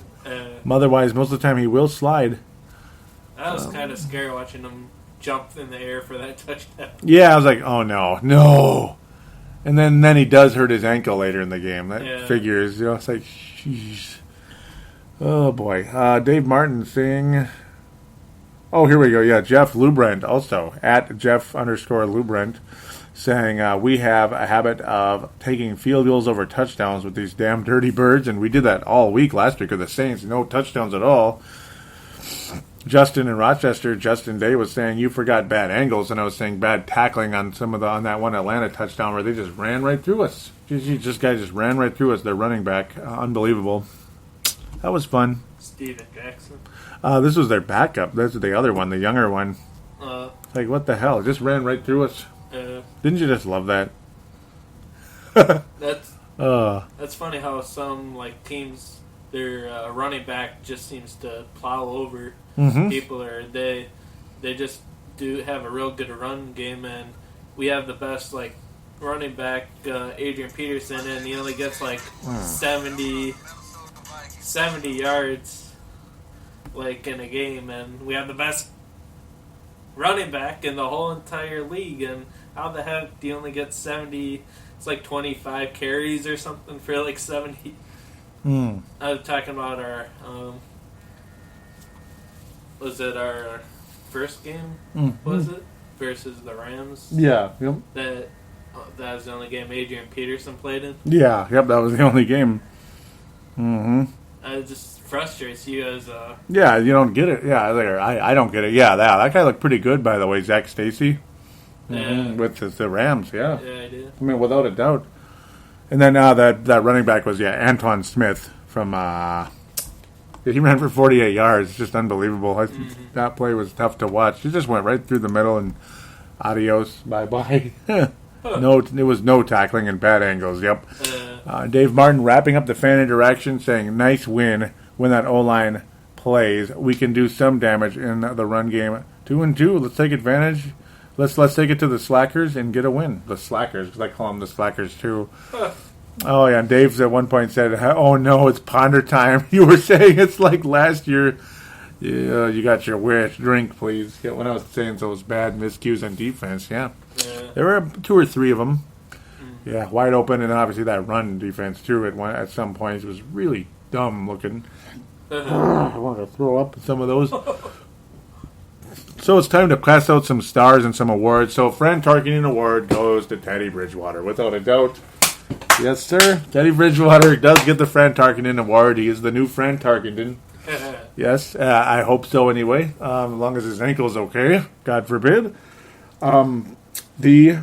Speaker 8: Otherwise, most of the time he will slide.
Speaker 12: I was kind of scared watching him jump in the air for that touchdown.
Speaker 8: Yeah, I was like, oh no. And then he does hurt his ankle later in the game. That figures, it's like, jeez. Oh boy. Dave Martin saying, oh, here we go. Yeah, Jeff Lubrent also, at Jeff_Lubrent, saying, we have a habit of taking field goals over touchdowns with these damn Dirty Birds, and we did that all week last week with the Saints. No touchdowns at all. Justin in Rochester, Justin Day was saying, you forgot bad angles, and I was saying bad tackling on on that one Atlanta touchdown where they just ran right through us. This guy just ran right through us, their running back. Unbelievable. That was fun.
Speaker 12: Steven Jackson.
Speaker 8: This was their backup. This is the other one, the younger one. Like, what the hell? Just ran right through us. Didn't you just love that?
Speaker 12: That's funny how some like teams, their running back just seems to plow over people, or they just do have a real good run game, and we have the best like running back, Adrian Peterson, and he only gets like 70 yards like in a game, and we have the best running back in the whole entire league, and how the heck do you only get 70? It's like 25 carries or something for like 70. I was talking about our was it our first game? Was it versus the Rams?
Speaker 8: Yeah. Yep.
Speaker 12: That was the only game Adrian Peterson played in.
Speaker 8: Yeah. Yep. That was the only game.
Speaker 12: It just frustrates you as a...
Speaker 8: Yeah, you don't get it. Yeah, I don't get it. Yeah, that guy looked pretty good, by the way, Zach Stacy. With the Rams, yeah.
Speaker 12: Yeah, I did.
Speaker 8: I mean, without a doubt. And then that running back was, Antoine Smith from... he ran for 48 yards. Just unbelievable. That play was tough to watch. He just went right through the middle and adios, bye-bye. No, it was no tackling and bad angles, yep. Dave Martin wrapping up the fan interaction saying, nice win when that O-line plays. We can do some damage in the run game. 2-2, let's take advantage. Let's take it to the slackers and get a win. The slackers, because I call them the slackers too. Oh, yeah, and Dave at one point said, oh no, it's Ponder time. You were saying it's like last year. Yeah, you got your wish. Drink, please. Yeah, when I was saying those bad miscues on defense, yeah. There were 2 or 3 of them. Yeah, wide open, and obviously that run defense, too, at some points was really dumb looking. I want to throw up some of those. So it's time to pass out some stars and some awards. So Fran Tarkenton Award goes to Teddy Bridgewater, without a doubt. Yes, sir. Teddy Bridgewater does get the Fran Tarkenton Award. He is the new Fran Tarkenton. Yes, I hope so anyway, as long as his ankle's okay. God forbid. The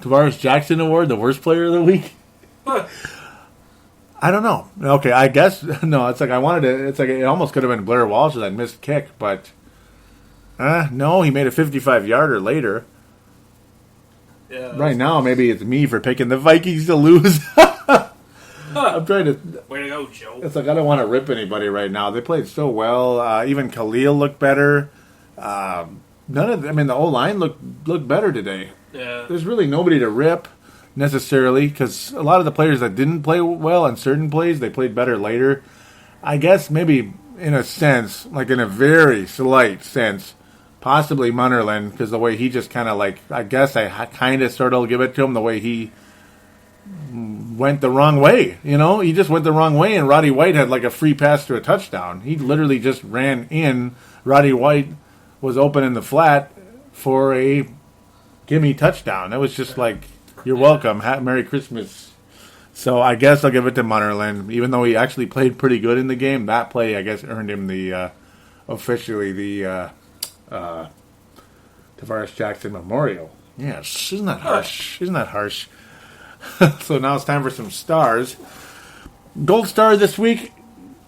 Speaker 8: Tavares Jackson Award, the worst player of the week? I don't know. Okay, I guess, no, it's like it almost could have been Blair Walsh with that missed kick, but no, he made a 55-yarder later.
Speaker 12: Yeah,
Speaker 8: right now, maybe it's me for picking the Vikings to lose. I'm trying to...
Speaker 12: Way to go, Joe.
Speaker 8: It's like I don't want to rip anybody right now. They played so well. Even Khalil looked better. The O-line looked better today.
Speaker 12: Yeah.
Speaker 8: There's really nobody to rip necessarily, because a lot of the players that didn't play well on certain plays, they played better later. I guess maybe in a sense, like in a very slight sense, possibly Munnerlyn, because the way he just kind of like, I guess I kind of sort of give it to him, the way he went the wrong way. He just went the wrong way, and Roddy White had like a free pass to a touchdown. He literally just ran in. Roddy White was open in the flat for a gimme touchdown. That was just like, you're welcome. Merry Christmas. So I guess I'll give it to Munnerlyn, even though he actually played pretty good in the game. That play, I guess, earned him the officially the Tavares Jackson Memorial. Yes, isn't that harsh? Isn't that harsh? So now it's time for some stars. Gold star this week,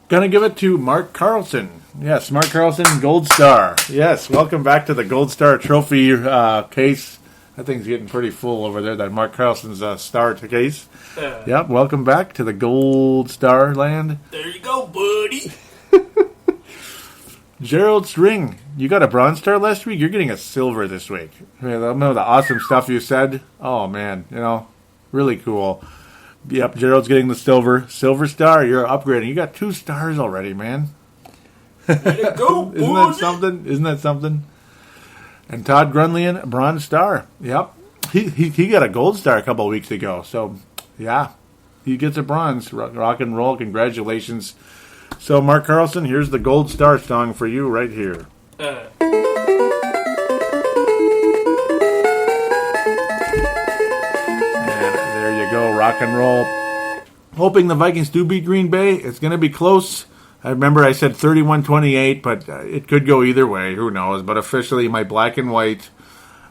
Speaker 8: gonna give it to Mark Carlson. Yes, Mark Carlson, Gold Star. Yes, welcome back to the Gold Star Trophy case. That thing's getting pretty full over there, that Mark Carlson's star case. Yep, welcome back to the Gold Star land.
Speaker 12: There you go, buddy.
Speaker 8: Gerald String, you got a bronze star last week. You're getting a silver this week. I know the awesome stuff you said. Oh, man, really cool. Yep, Gerald's getting the silver. Silver star, you're upgrading. You got 2 stars already, man.
Speaker 12: Let go,
Speaker 8: Isn't that something? Isn't that something? And Todd Grunlian, bronze star. Yep. He got a gold star a couple of weeks ago. So, yeah, he gets a bronze. Rock and roll. Congratulations. So, Mark Carlson, here's the Gold Star song for you right here. And there you go, rock and roll. Hoping the Vikings do beat Green Bay. It's going to be close. I remember I said 31-28, but it could go either way. Who knows? But officially, my black and white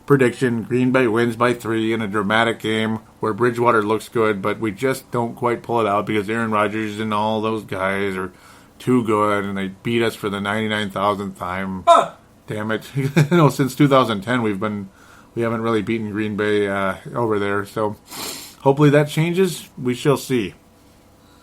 Speaker 8: prediction, Green Bay wins by 3 in a dramatic game where Bridgewater looks good, but we just don't quite pull it out because Aaron Rodgers and all those guys are too good, and they beat us for the 99,000th time. Damn it. Since 2010, we haven't really beaten Green Bay over there. So hopefully that changes. We shall see.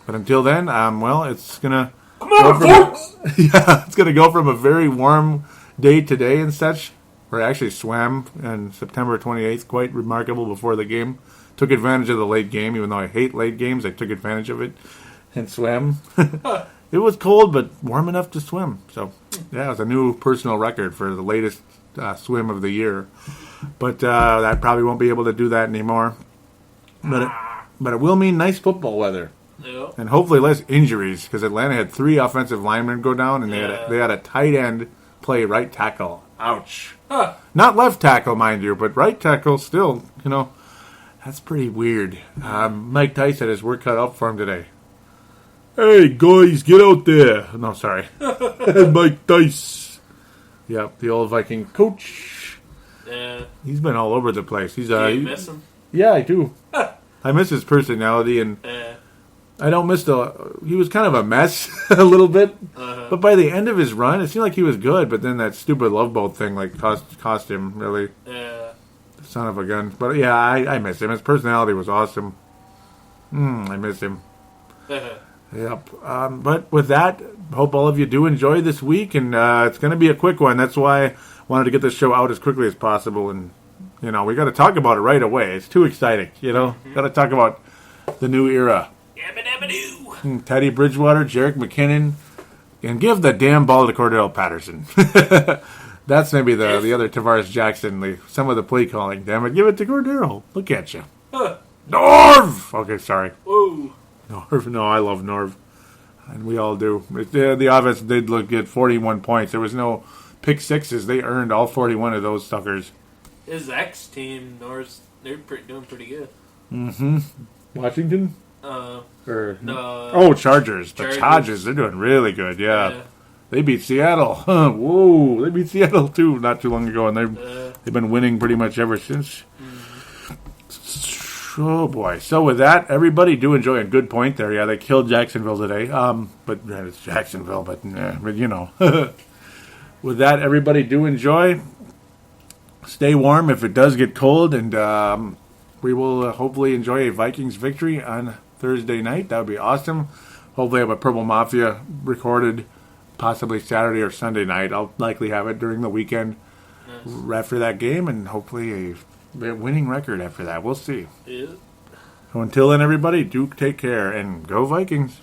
Speaker 8: But until then, it's going to... Come on, folks! It's going to go from a very warm day today and such, where I actually swam on September 28th, quite remarkable before the game. Took advantage of the late game, even though I hate late games, I took advantage of it and swam. It was cold, but warm enough to swim. So, yeah, it was a new personal record for the latest swim of the year. But I probably won't be able to do that anymore. But it will mean nice football weather.
Speaker 12: Yep.
Speaker 8: And hopefully less injuries, because Atlanta had 3 offensive linemen go down, and they had a tight end play right tackle. Ouch. Not left tackle, mind you, but right tackle still, that's pretty weird. Mike Tice had his work cut out for him today. Hey, guys, get out there. No, sorry. Mike Tice. Yep, the old Viking coach.
Speaker 12: Yeah.
Speaker 8: He's been all over the place.
Speaker 12: Do you miss him?
Speaker 8: Yeah, I do. I miss his personality, and I don't miss he was kind of a mess a little bit. But by the end of his run, it seemed like he was good, but then that stupid Love Boat thing cost him, really.
Speaker 12: Yeah.
Speaker 8: Son of a gun. But yeah, I miss him. His personality was awesome. I miss him. Yep. But with that, hope all of you do enjoy this week, and it's going to be a quick one. That's why I wanted to get this show out as quickly as possible, and we got to talk about it right away. It's too exciting, Got to talk about the new era. Teddy Bridgewater, Jerrick McKinnon, and give the damn ball to Cordell Patterson. That's maybe the other Tavares Jackson, some of the play calling. Damn it, give it to Cordell. Look at you. Norv! Okay, sorry.
Speaker 12: Whoa.
Speaker 8: Norv, no, I love Norv. And we all do. The offense did look good, 41 points. There was no pick sixes. They earned all 41 of those suckers.
Speaker 12: His ex-team, they're doing pretty good.
Speaker 8: Mm-hmm. Washington?
Speaker 12: No.
Speaker 8: Chargers. The Chargers, they're doing really good, yeah. They beat Seattle. Whoa, they beat Seattle, too, not too long ago, and they've been winning pretty much ever since. Oh, boy. So with that, everybody do enjoy a good point there. Yeah, they killed Jacksonville today. But it's Jacksonville, but With that, everybody do enjoy. Stay warm if it does get cold, and we will hopefully enjoy a Vikings victory on Thursday night. That would be awesome. Hopefully have a Purple Mafia recorded possibly Saturday or Sunday night. I'll likely have it during the weekend after that game, and hopefully a winning record after that. We'll see.
Speaker 12: Yeah.
Speaker 8: So until then, everybody, do take care, and go Vikings.